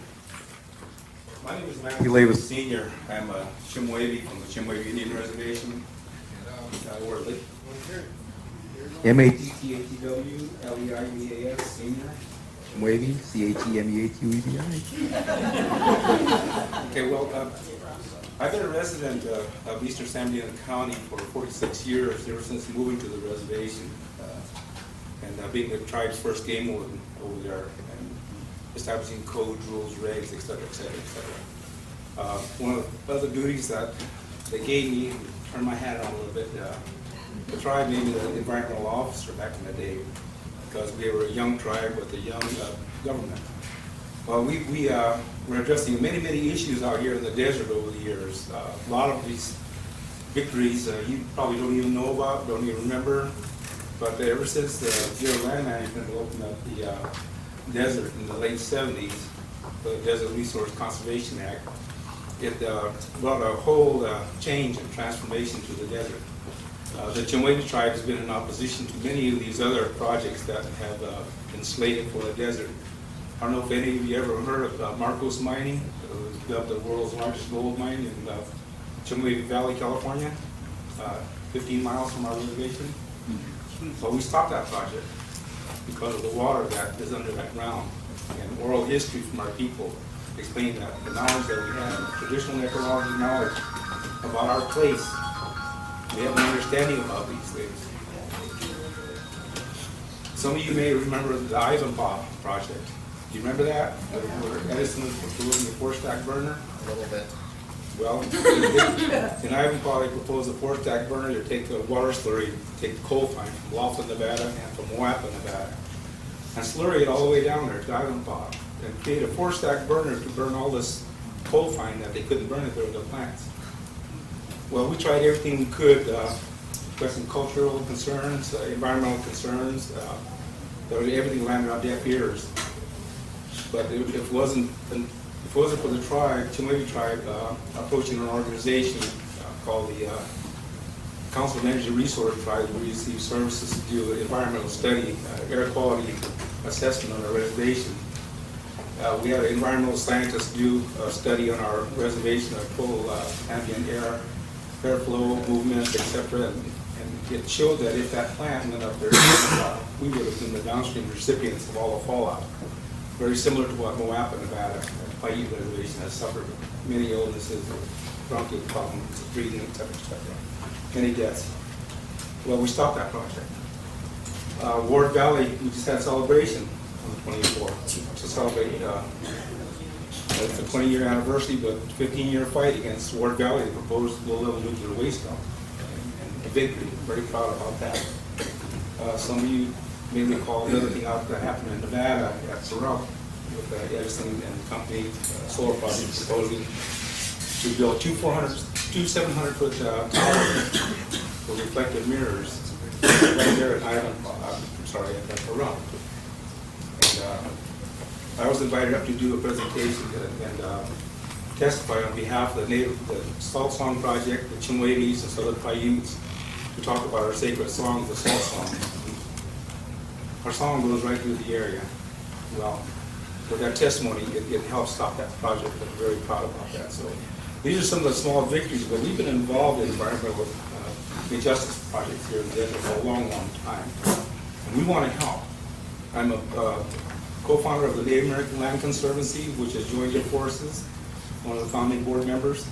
My name is Matthew Lavis Sr. I'm a Chimwavy from the Chimwavy Indian Reservation in Wortley. MATTATWLEIVAS Senior. Chimwavy, CHEMEATUEVI. Okay, well, I've been a resident of Eastern San Diego County for 46 years, ever since moving to the reservation, and being the tribe's first game warden over there, and establishing codes, rules, regs, et cetera, et cetera, et cetera. One of the other duties that they gave me, and turn my hat on a little bit, the tribe made me the environmental officer back in the day, because we were a young tribe with a young government. Well, we're addressing many, many issues out here in the desert over the years. A lot of these victories you probably don't even know about, don't even remember, but ever since the Bureau of Land Management opened up the desert in the late 70s, the Desert Resource Conservation Act, it brought a whole change and transformation to the desert. The Chimwavy tribe has been in opposition to many of these other projects that have been slated for the desert. I don't know if any of you ever heard of Marcos Mining. It was built the world's largest gold mine in Chimwavy Valley, California, 15 miles from our reservation. So we stopped that project because of the water that is under that ground, and oral history from our people explain that the knowledge that we have, traditional ecological knowledge about our place, we have an understanding about these things. Some of you may remember the Ivanpah project. Do you remember that? Where Edison was proposing a four-stack burner? A little bit. Well, in Ivanpah, they proposed a four-stack burner to take the water slurry, take the coal fine from Laughlin, Nevada, and from Moapa, Nevada, and slurry it all the way down there to Ivanpah, and create a four-stack burner to burn all this coal fine that they couldn't burn if there were no plants. Well, we tried everything we could, got some cultural concerns, environmental concerns, everything landed on deaf ears. But if it wasn't for the tribe, Chimwavy tribe, approaching an organization called the Council of Energy Resource Tribe, we receive services to do an environmental study, air quality assessment on our reservation. We had an environmental scientist do a study on our reservation of full ambient airflow, movement, etc. And it showed that if that plant went up there, we would have been the downstream recipients of all the fallout. Very similar to what Moapa, Nevada, Paiute Reservation has suffered many illnesses, bronchial problems, breathing, etc., etc. Many deaths. Well, we stopped that project. Ward Valley, we just had a celebration on the 24th to celebrate. It's a 20-year anniversary, but 15-year fight against Ward Valley, the proposed low-level nuclear waste dump, and a victory. Very proud about that. Some of you may recall the other thing out that happened in Nevada at Sorrel with Edison and company solar project proposing to build two 700-foot towers for reflective mirrors right there at Island. I'm sorry, at Sorrel. And I was invited up to do a presentation and testify on behalf of the Salt Song Project, the Chimwavies, and Southern Paiutes, to talk about our sacred song, the Salt Song. Our song goes right through the area. Well, with that testimony, it helped stop that project. I'm very proud about that. So these are some of the small victories, but we've been involved in environmental injustice projects here in the desert for a long, long time. And we want to help. I'm a co-founder of the Native American Land Conservancy, which is joined your forces, one of the founding board members.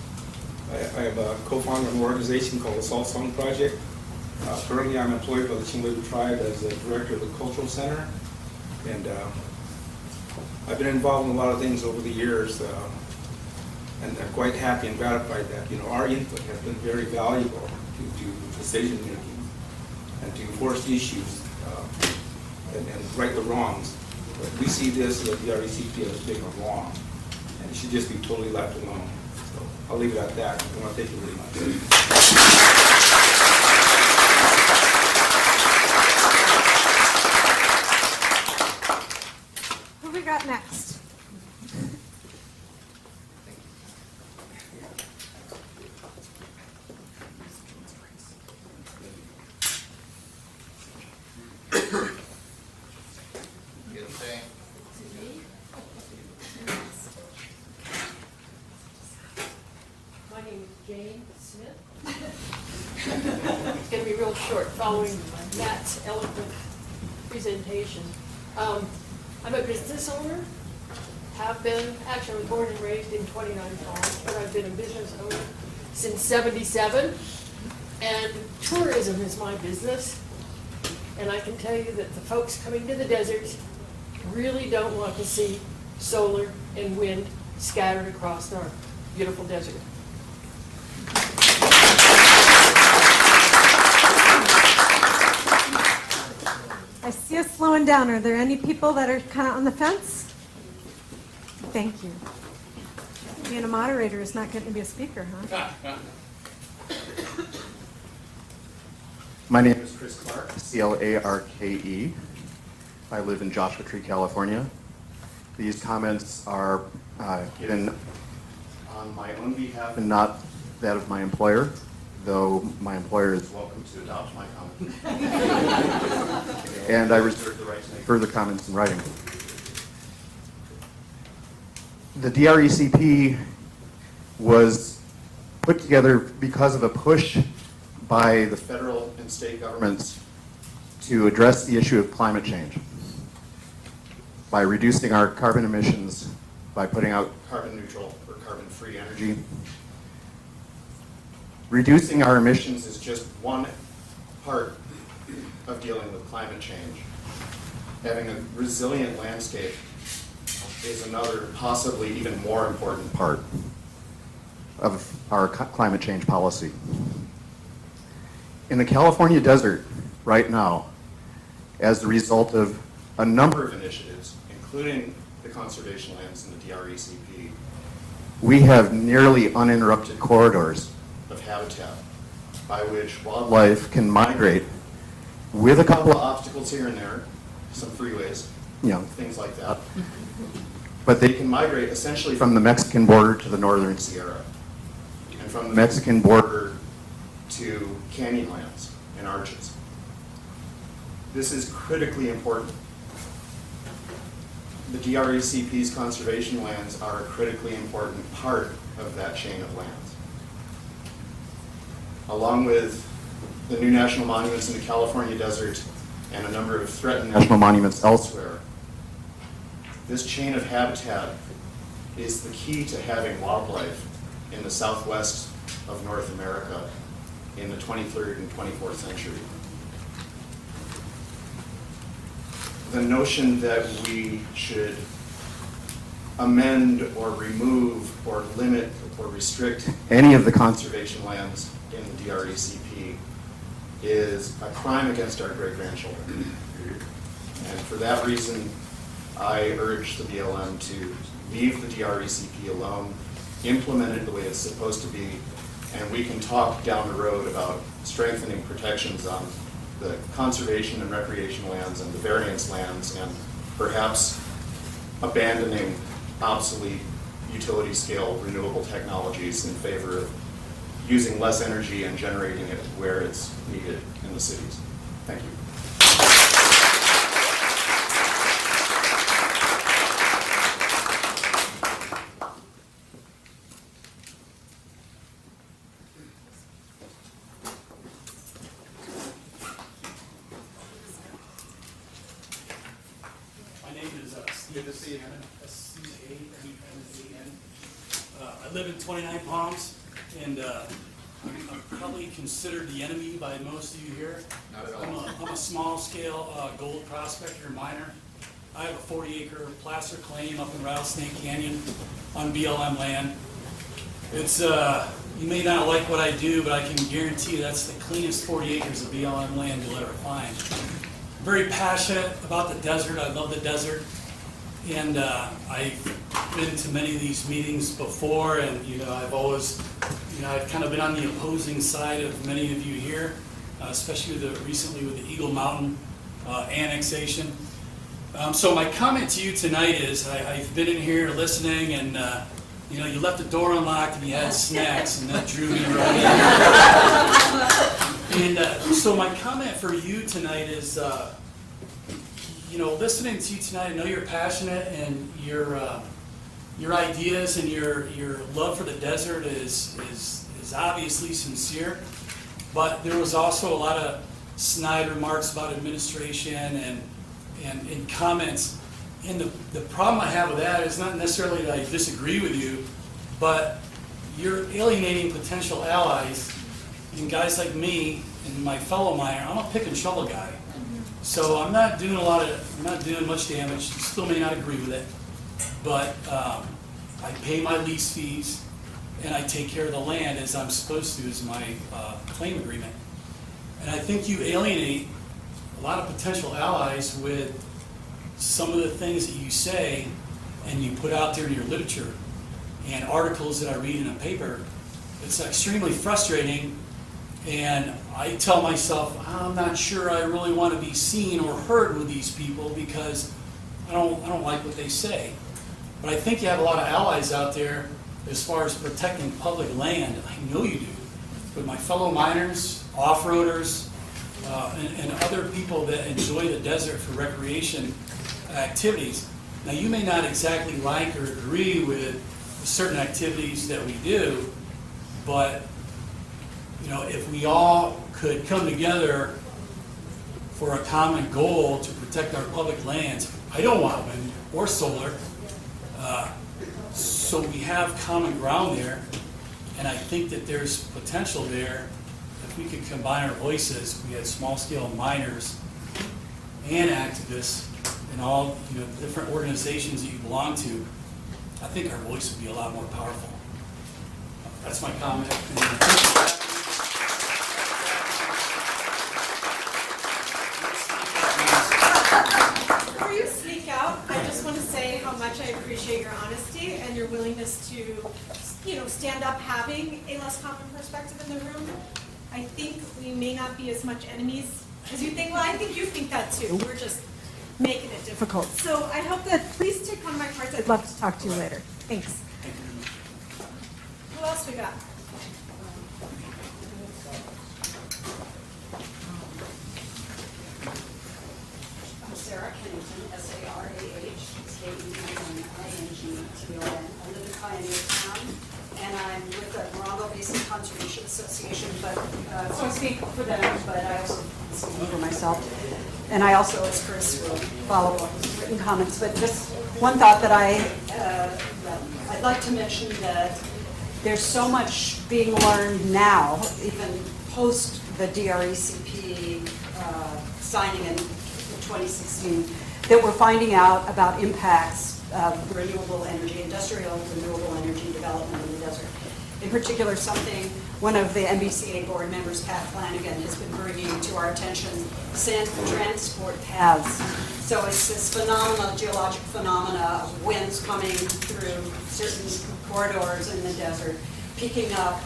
I am a co-founder of an organization called the Salt Song Project. Currently, I'm employed by the Chimwavy Tribe as the director of the Cultural Center. And I've been involved in a lot of things over the years, and I'm quite happy and gratified that our input has been very valuable to decision making and to enforce issues and right the wrongs. But we see this at the DRECP as being wrong, and it should just be totally left alone. So I'll leave it at that. I want to thank you very much. Who we got next? My name is Jane Smith. It's going to be real short following Matt's eloquent presentation. I'm a business owner, have been, actually I was born and raised in 29 Palms, but I've been a business owner since '77, and tourism is my business. And I can tell you that the folks coming to the desert really don't want to see solar and wind scattered across our beautiful desert. I see us slowing down. Are there any people that are kind of on the fence? Thank you. Being a moderator is not getting to be a speaker, huh? My name is Chris Clark, C-L-A-R-K-E. I live in Joshua Tree, California. These comments are given on my own behalf and not that of my employer, though my employer is welcome to adopt my comment. And I reserve the right to make further comments in writing. The DRECP was put together because of a push by the federal and state governments to address the issue of climate change by reducing our carbon emissions, by putting out carbon neutral or carbon free energy. Reducing our emissions is just one part of dealing with climate change. Having a resilient landscape is another, possibly even more important part of our climate change policy. In the California desert right now, as a result of a number of initiatives, including the conservation lands in the DRECP, we have nearly uninterrupted corridors of habitat by which wildlife can migrate with a couple of obstacles here and there, some freeways, things like that. But they can migrate essentially from the Mexican border to the northern Sierra, and from the Mexican border to canyonlands and arches. This is critically important. The DRECP's conservation lands are a critically important part of that chain of lands. Along with the new national monuments in the California desert and a number of threatened national monuments elsewhere, this chain of habitat is the key to having wildlife in the southwest of North America in the 23rd and 24th century. The notion that we should amend or remove or limit or restrict any of the conservation lands in the DRECP is a crime against our great-grandchildren. And for that reason, I urge the BLM to leave the DRECP alone, implement it the way it's supposed to be, and we can talk down the road about strengthening protections on the conservation and recreation lands and the variance lands, and perhaps abandoning obsolete utility scale renewable technologies in favor of using less energy and generating it where it's needed in the cities. Thank you. My name is Stacy. S-C-A-N-N-A-N. I live in 29 Palms, and I'm probably considered the enemy by most of you here. Not at all. I'm a small-scale gold prospector and miner. I have a 40-acre placer claim up in Rattlesnake Canyon on BLM land. It's you may not like what I do, but I can guarantee that's the cleanest 40 acres of BLM land you'll ever find. Very passionate about the desert. I love the desert, and I've been to many of these meetings before, and I've always, I've kind of been on the opposing side of many of you here, especially recently with the Eagle Mountain annexation. So my comment to you tonight is I've been in here listening, and you left the door unlocked and you had snacks, and that drew me right in. And so my comment for you tonight is, listening to you tonight, I know you're passionate, and your ideas and your love for the desert is obviously sincere. But there was also a lot of snide remarks about administration and comments. And the problem I have with that is not necessarily that I disagree with you, but you're alienating potential allies and guys like me and my fellow miner. I'm a pick and shovel guy. So I'm not doing much damage. You still may not agree with it, but I pay my lease fees and I take care of the land as I'm supposed to, as my claim agreement. And I think you alienate a lot of potential allies with some of the things that you say and you put out there in your literature and articles that I read in a paper. It's extremely frustrating, and I tell myself, I'm not sure I really want to be seen or heard with these people because I don't like what they say. But I think you have a lot of allies out there as far as protecting public land. I know you do. With my fellow miners, off-roaders, and other people that enjoy the desert for recreation activities. Now, you may not exactly like or agree with certain activities that we do, but if we all could come together for a common goal to protect our public lands, I don't want wind or solar, so we have common ground there, and I think that there's potential there if we could combine our voices. We had small-scale miners and activists and all different organizations that you belong to. I think our voice would be a lot more powerful. That's my comment. Before you speak out, I just want to say how much I appreciate your honesty and your willingness to stand up having a less common perspective in the room. I think we may not be as much enemies as you think. Well, I think you think that too. We're just making it difficult. So I hope that, please take one of my cards. I'd love to talk to you later. Thanks. Who else we got? I'm Sarah Kennington, S-A-R-A-H, K-E-N-I-N-G-T-O-N, I live in Pioneer Town, and I'm with the Morongo Basin Conservation Association, but, so I speak for them, but I also speak for myself. And I also, as Chris, will follow up with written comments, but just one thought that I'd like to mention that there's so much being learned now, even post the DRECP signing in 2016, that we're finding out about impacts of renewable energy, industrial renewable energy development in the desert. In particular, one of the MBCA board members, Pat Flanagan, has been bringing to our attention sand transport paths. So it's this geologic phenomena of winds coming through certain corridors in the desert, picking up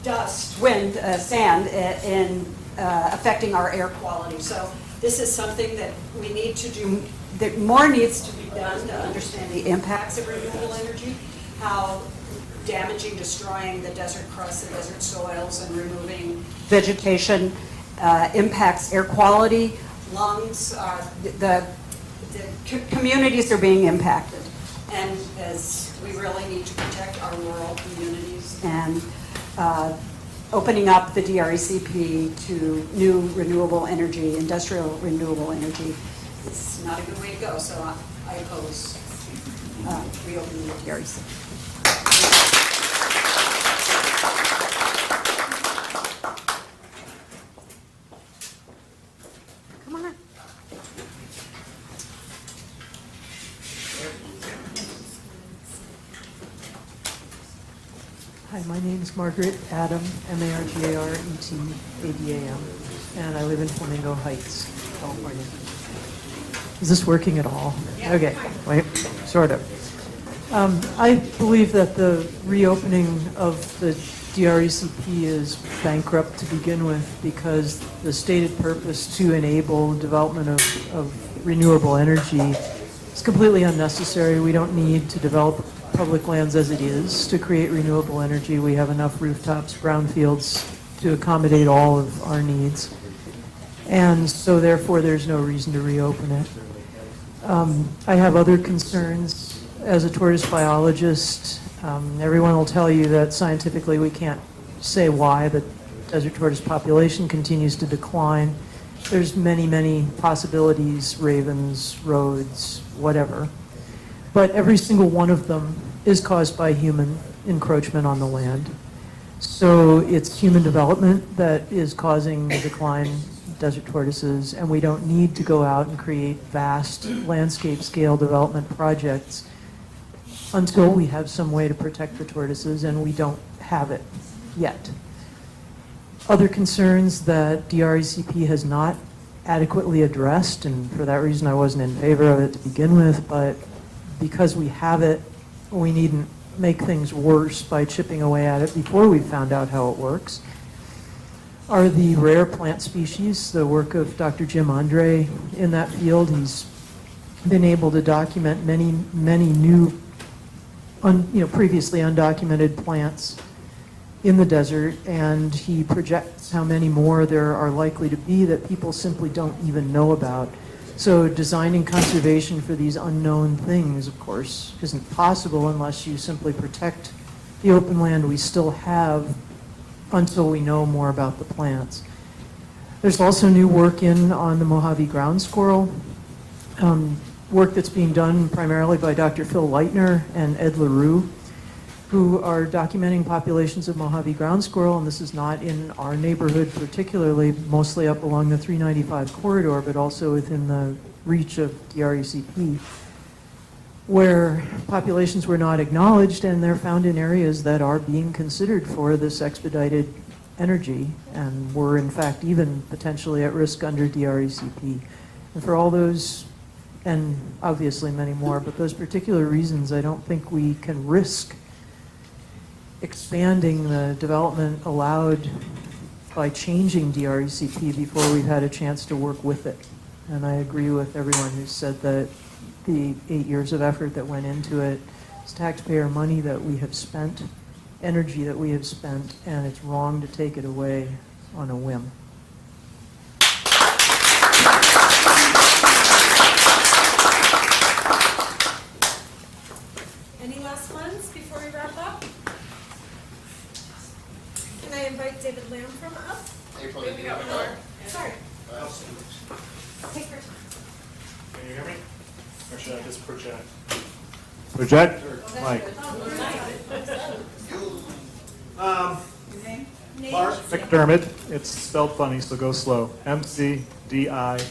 dust, wind, sand, and affecting our air quality. So this is something that we need to do, that more needs to be done to understand the impacts of renewable energy, how damaging, destroying the desert crust, the desert soils, and removing vegetation impacts air quality, lungs, the communities are being impacted. And as we really need to protect our rural communities, and opening up the DRECP to new renewable energy, industrial renewable energy, is not a good way to go. So I oppose reopening the DRECP. Come on up. Hi, my name is Margaret Adam, M-A-R-G-A-R-E-T-A-D-A-M, and I live in Flamingo Heights, California. Is this working at all? Okay, wait, sort of. I believe that the reopening of the DRECP is bankrupt to begin with because the stated purpose to enable development of renewable energy is completely unnecessary. We don't need to develop public lands as it is to create renewable energy. We have enough rooftops, brownfields to accommodate all of our needs. And so therefore there's no reason to reopen it. I have other concerns. As a tortoise biologist, everyone will tell you that scientifically we can't say why the desert tortoise population continues to decline. There's many, many possibilities, ravens, roads, whatever. But every single one of them is caused by human encroachment on the land. So it's human development that is causing the decline of desert tortoises, and we don't need to go out and create vast landscape scale development projects until we have some way to protect the tortoises, and we don't have it yet. Other concerns that DRECP has not adequately addressed, and for that reason I wasn't in favor of it to begin with, but because we have it, we needn't make things worse by chipping away at it before we've found out how it works, are the rare plant species, the work of Dr. Jim Andre in that field. He's been able to document many, many new, previously undocumented plants in the desert, and he projects how many more there are likely to be that people simply don't even know about. So designing conservation for these unknown things, of course, isn't possible unless you simply protect the open land we still have until we know more about the plants. There's also new work on the Mojave ground squirrel, work that's being done primarily by Dr. Phil Leitner and Ed LaRue, who are documenting populations of Mojave ground squirrel, and this is not in our neighborhood particularly, mostly up along the 395 corridor, but also within the reach of DRECP, where populations were not acknowledged, and they're found in areas that are being considered for this expedited energy, and were in fact even potentially at risk under DRECP. And for all those, and obviously many more, but those particular reasons, I don't think we can risk expanding the development allowed by changing DRECP before we've had a chance to work with it. And I agree with everyone who said that the 8 years of effort that went into it is taxpayer money that we have spent, energy that we have spent, and it's wrong to take it away on a whim. Any last ones before we wrap up? Can I invite David Lamb from up? April, Maybe you we have got a more. door? Sorry. Take your time. Can you hear me? Or should I just project? Project or mic? Mark McDermott. It's spelled funny, so go slow. McDiarmid.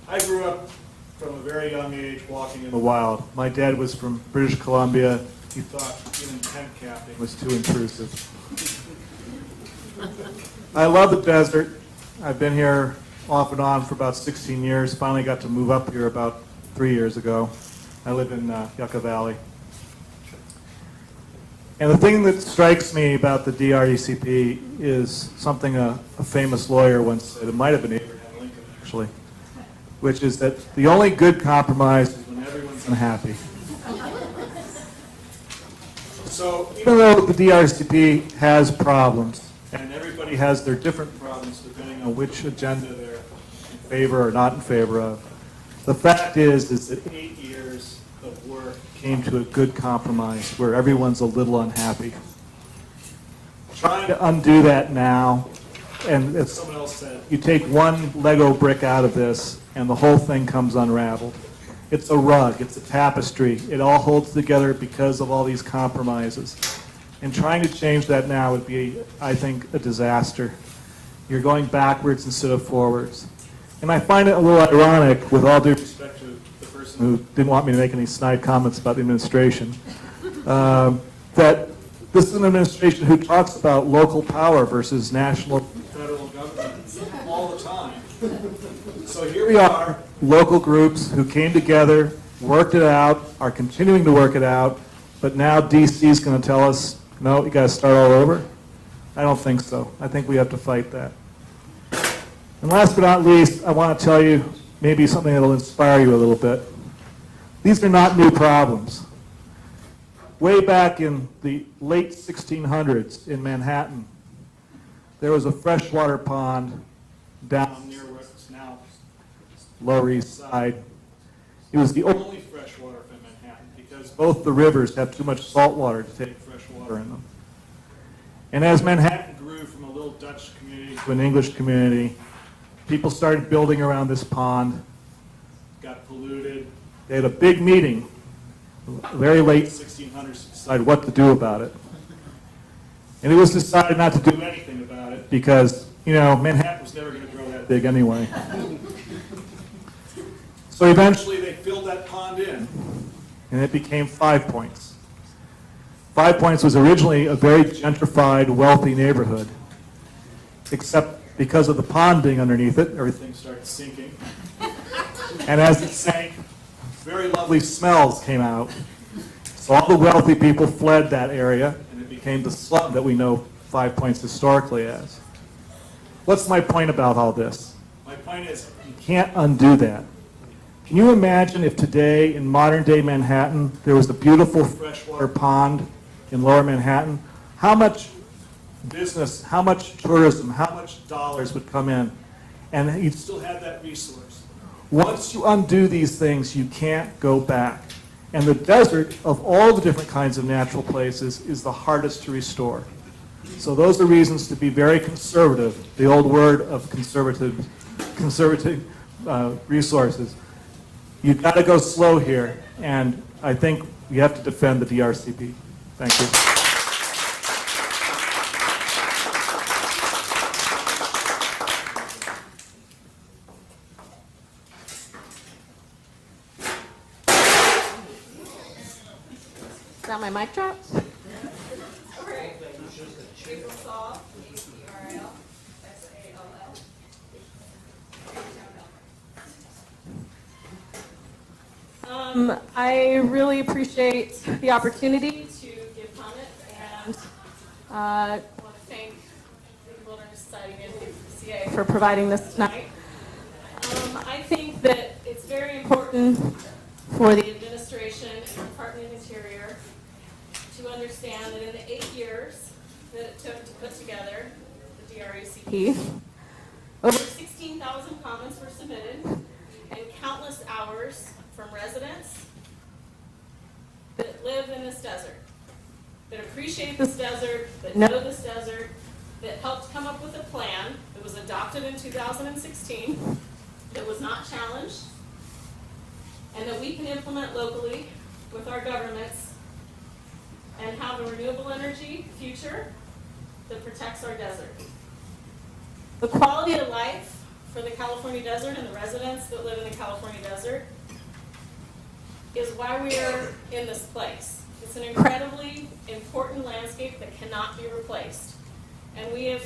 I grew up from a very young age walking in the wild. My dad was from British Columbia. He thought even tent camping was too intrusive. I love the desert. I've been here off and on for about 16 years. Finally got to move up here about 3 years ago. I live in Yucca Valley. And the thing that strikes me about the DRECP is something a famous lawyer once said. It might have been Abraham Lincoln, actually, which is that the only good compromise is when everyone's unhappy. So even though the DRCP has problems, and everybody has their different problems depending on which agenda they're in favor or not in favor of, the fact is that 8 years of work came to a good compromise where everyone's a little unhappy. Trying to undo that now, and as someone else said, you take one Lego brick out of this and the whole thing comes unraveled. It's a rug, it's a tapestry. It all holds together because of all these compromises. And trying to change that now would be, I think, a disaster. You're going backwards instead of forwards. And I find it a little ironic, with all due respect to the person who didn't want me to make any snide comments about the administration, that this is an administration who talks about local power versus national federal government all the time. So here we are, local groups who came together, worked it out, are continuing to work it out, but now DC is going to tell us, no, you got to start all over? I don't think so. I think we have to fight that. And last but not least, I want to tell you maybe something that will inspire you a little bit. These are not new problems. Way back in the late 1600s in Manhattan, there was a freshwater pond down near where it's now Lower East Side. It was the only freshwater in Manhattan because both the rivers have too much salt water to take fresh water in them. And as Manhattan grew from a little Dutch community to an English community, people started building around this pond, got polluted. They had a big meeting, very late 1600s, to decide what to do about it. And it was decided not to do anything about it because, you know, Manhattan was never going to grow that big anyway. So eventually they filled that pond in, and it became 5 Points. 5 Points was originally a very gentrified, wealthy neighborhood, except because of the pond being underneath it, everything started sinking. And as it sank, very lovely smells came out. So all the wealthy people fled that area, and it became the slum that we know 5 Points historically as. What's my point about all this? My point is, you can't undo that. Can you imagine if today, in modern-day Manhattan, there was a beautiful freshwater pond in Lower Manhattan? How much business, how much tourism, how much dollars would come in? And you'd still have that resource. Once you undo these things, you can't go back. And the desert, of all the different kinds of natural places, is the hardest to restore. So those are reasons to be very conservative, the old word of conservative resources. You've got to go slow here, and I think we have to defend the DRCP. Thank you. Is that my mic drop? I really appreciate the opportunity to give comment, and I want to thank the Wilderness Society and the CA for providing this tonight. I think that it's very important for the administration and the Department of Interior to understand that in the 8 years that it took to put together the DRECP, over 16,000 comments were submitted and countless hours from residents that live in this desert, that appreciate this desert, that know this desert, that helped come up with a plan that was adopted in 2016, that was not challenged, and that we can implement locally with our governments and have a renewable energy future that protects our desert. The quality of life for the California desert and the residents that live in the California desert is why we are in this place. It's an incredibly important landscape that cannot be replaced. And we have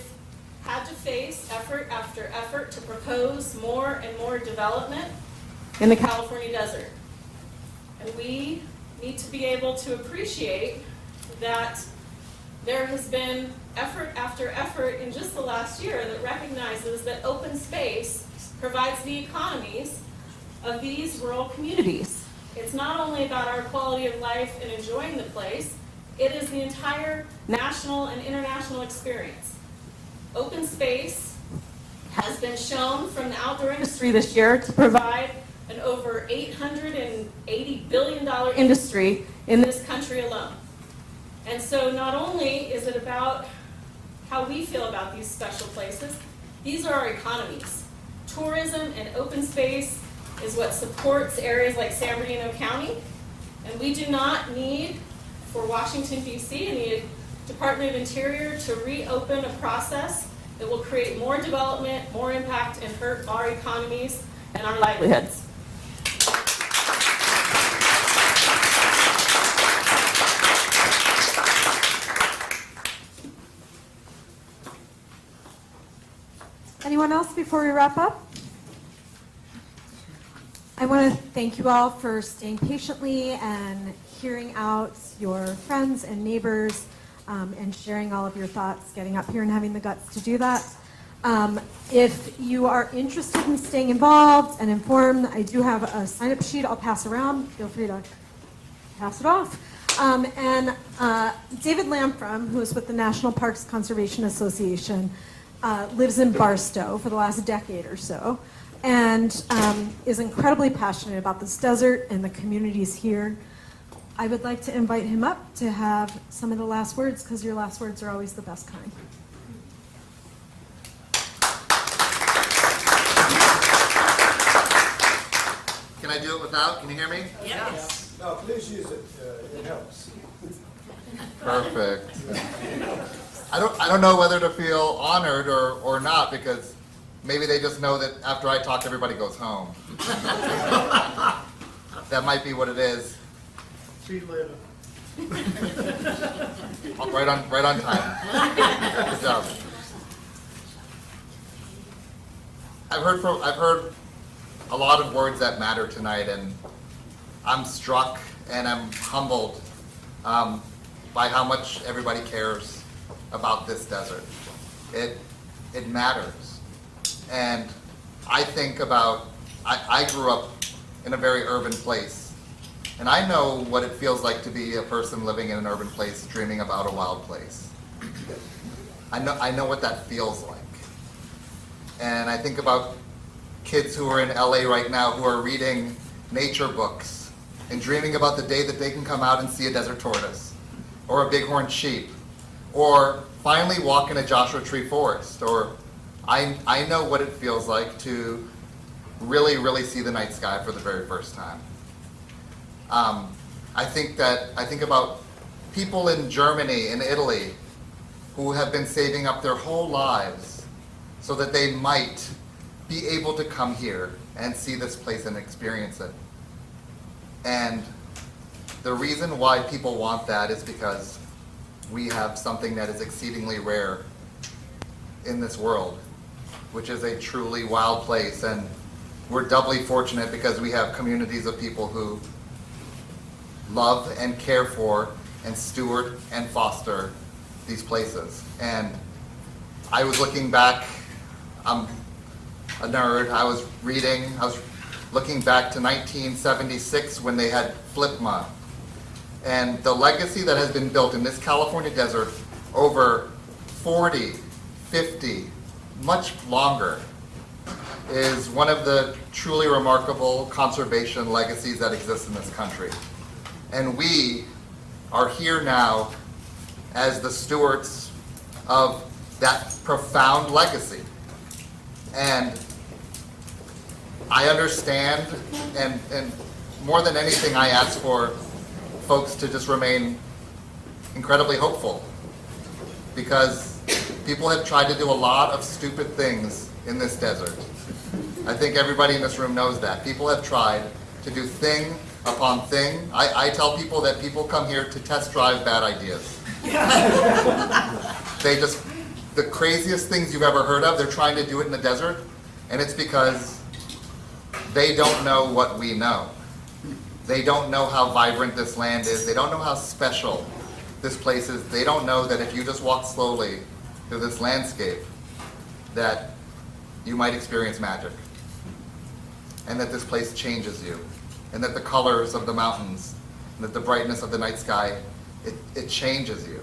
had to face effort after effort to propose more and more development in the California desert. And we need to be able to appreciate that there has been effort after effort in just the last year that recognizes that open space provides the economies of these rural communities. It's not only about our quality of life and enjoying the place, it is the entire national and international experience. Open space has been shown from the outdoor industry this year to provide an over $880 billion industry in this country alone. And so not only is it about how we feel about these special places, these are our economies. Tourism and open space is what supports areas like San Bernardino County, and we do not need for Washington, D.C. and the Department of Interior to reopen a process that will create more development, more impact, and hurt our economies and our livelihoods. Anyone else before we wrap up? I want to thank you all for staying patiently and hearing out your friends and neighbors and sharing all of your thoughts, getting up here and having the guts to do that. If you are interested in staying involved and informed, I do have a sign-up sheet I'll pass around. Feel free to pass it off. David Lamfrom, who is with the National Parks Conservation Association, lives in Barstow for the last decade or so, and is incredibly passionate about this desert and the communities here. I would like to invite him up to have some of the last words, because your last words are always the best kind. Can I do it without? Can you hear me? Yes. No, please use it. It helps. Perfect. I don't know whether to feel honored or not, because maybe they just know that after I talk, everybody goes home. That might be what it is. See you later. Right on time. Good job. I've heard a lot of words that matter tonight, and I'm struck and I'm humbled by how much everybody cares about this desert. It matters. And I think about, I grew up in a very urban place, and I know what it feels like to be a person living in an urban place dreaming about a wild place. I know what that feels like. And I think about kids who are in LA right now who are reading nature books and dreaming about the day that they can come out and see a desert tortoise or a bighorn sheep, or finally walk in a Joshua Tree forest, or I know what it feels like to really see the night sky for the very first time. I think about people in Germany and Italy who have been saving up their whole lives so that they might be able to come here and see this place and experience it. And the reason why people want that is because we have something that is exceedingly rare in this world, which is a truly wild place. And we're doubly fortunate because we have communities of people who love and care for and steward and foster these places. And I was looking back, I'm a nerd, I was looking back to 1976 when they had FLIPMA. And the legacy that has been built in this California desert over 40, 50, much longer is one of the truly remarkable conservation legacies that exist in this country. And we are here now as the stewards of that profound legacy. And I understand, and more than anything, I ask for folks to just remain incredibly hopeful, because people have tried to do a lot of stupid things in this desert. I think everybody in this room knows that. People have tried to do thing upon thing. I tell people that people come here to test drive bad ideas. They just, the craziest things you've ever heard of, they're trying to do it in the desert, and it's because they don't know what we know. They don't know how vibrant this land is. They don't know how special this place is. They don't know that if you just walk slowly through this landscape, that you might experience magic. And that this place changes you. And that the colors of the mountains, and that the brightness of the night sky, it changes you.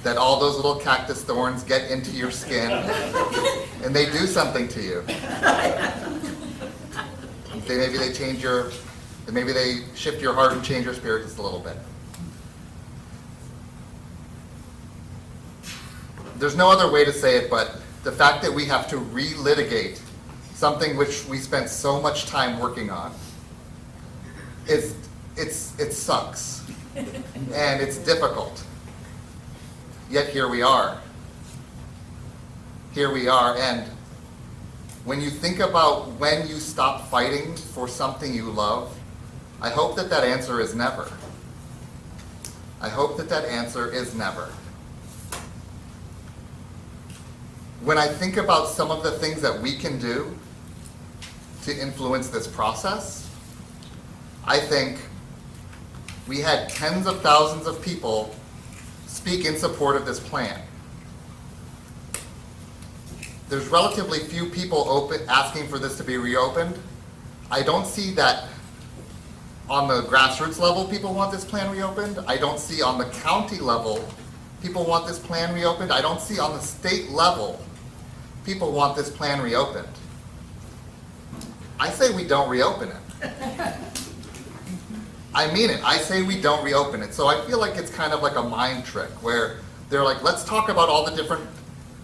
That all those little cactus thorns get into your skin, and they do something to you. Maybe they shift your heart and change your spirit just a little bit. There's no other way to say it, but the fact that we have to relitigate something which we spent so much time working on, it sucks. And it's difficult. Yet here we are. Here we are, and when you think about when you stop fighting for something you love, I hope that that answer is never. I hope that that answer is never. When I think about some of the things that we can do to influence this process, I think we had tens of thousands of people speak in support of this plan. There's relatively few people asking for this to be reopened. I don't see that on the grassroots level people want this plan reopened. I don't see on the county level people want this plan reopened. I don't see on the state level people want this plan reopened. I say we don't reopen it. I mean it. I say we don't reopen it. So I feel like it's kind of like a mind trick where they're like, let's talk about all the different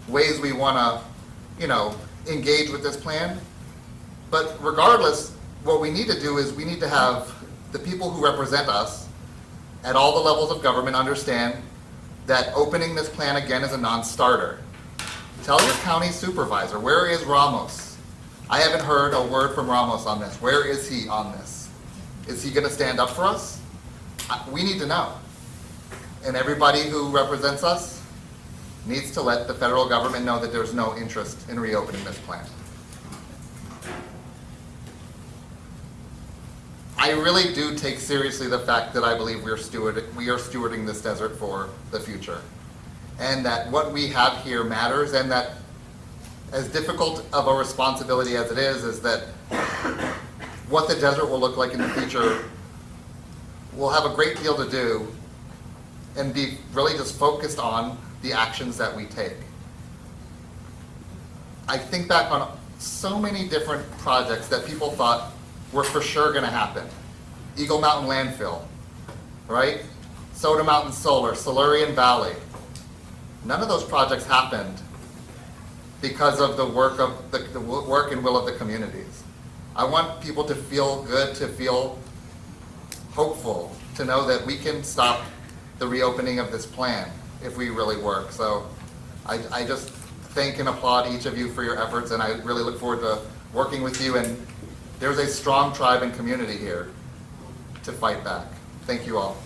ways we want to, engage with this plan. But regardless, what we need to do is we need to have the people who represent us at all the levels of government understand that opening this plan again is a non-starter. Tell your county supervisor, where is Ramos? I haven't heard a word from Ramos on this. Where is he on this? Is he going to stand up for us? We need to know. And everybody who represents us needs to let the federal government know that there's no interest in reopening this plan. I really do take seriously the fact that I believe we are stewarding this desert for the future. And that what we have here matters, and that as difficult of a responsibility as it is that what the desert will look like in the future will have a great deal to do and be really just focused on the actions that we take. I think back on so many different projects that people thought were for sure going to happen. Eagle Mountain Landfill, right? Soda Mountain Solar, Silurian Valley. None of those projects happened because of the work and will of the communities. I want people to feel good, to feel hopeful, to know that we can stop the reopening of this plan if we really work. So I just thank and applaud each of you for your efforts, and I really look forward to working with you. And there's a strong tribe and community here to fight back. Thank you all.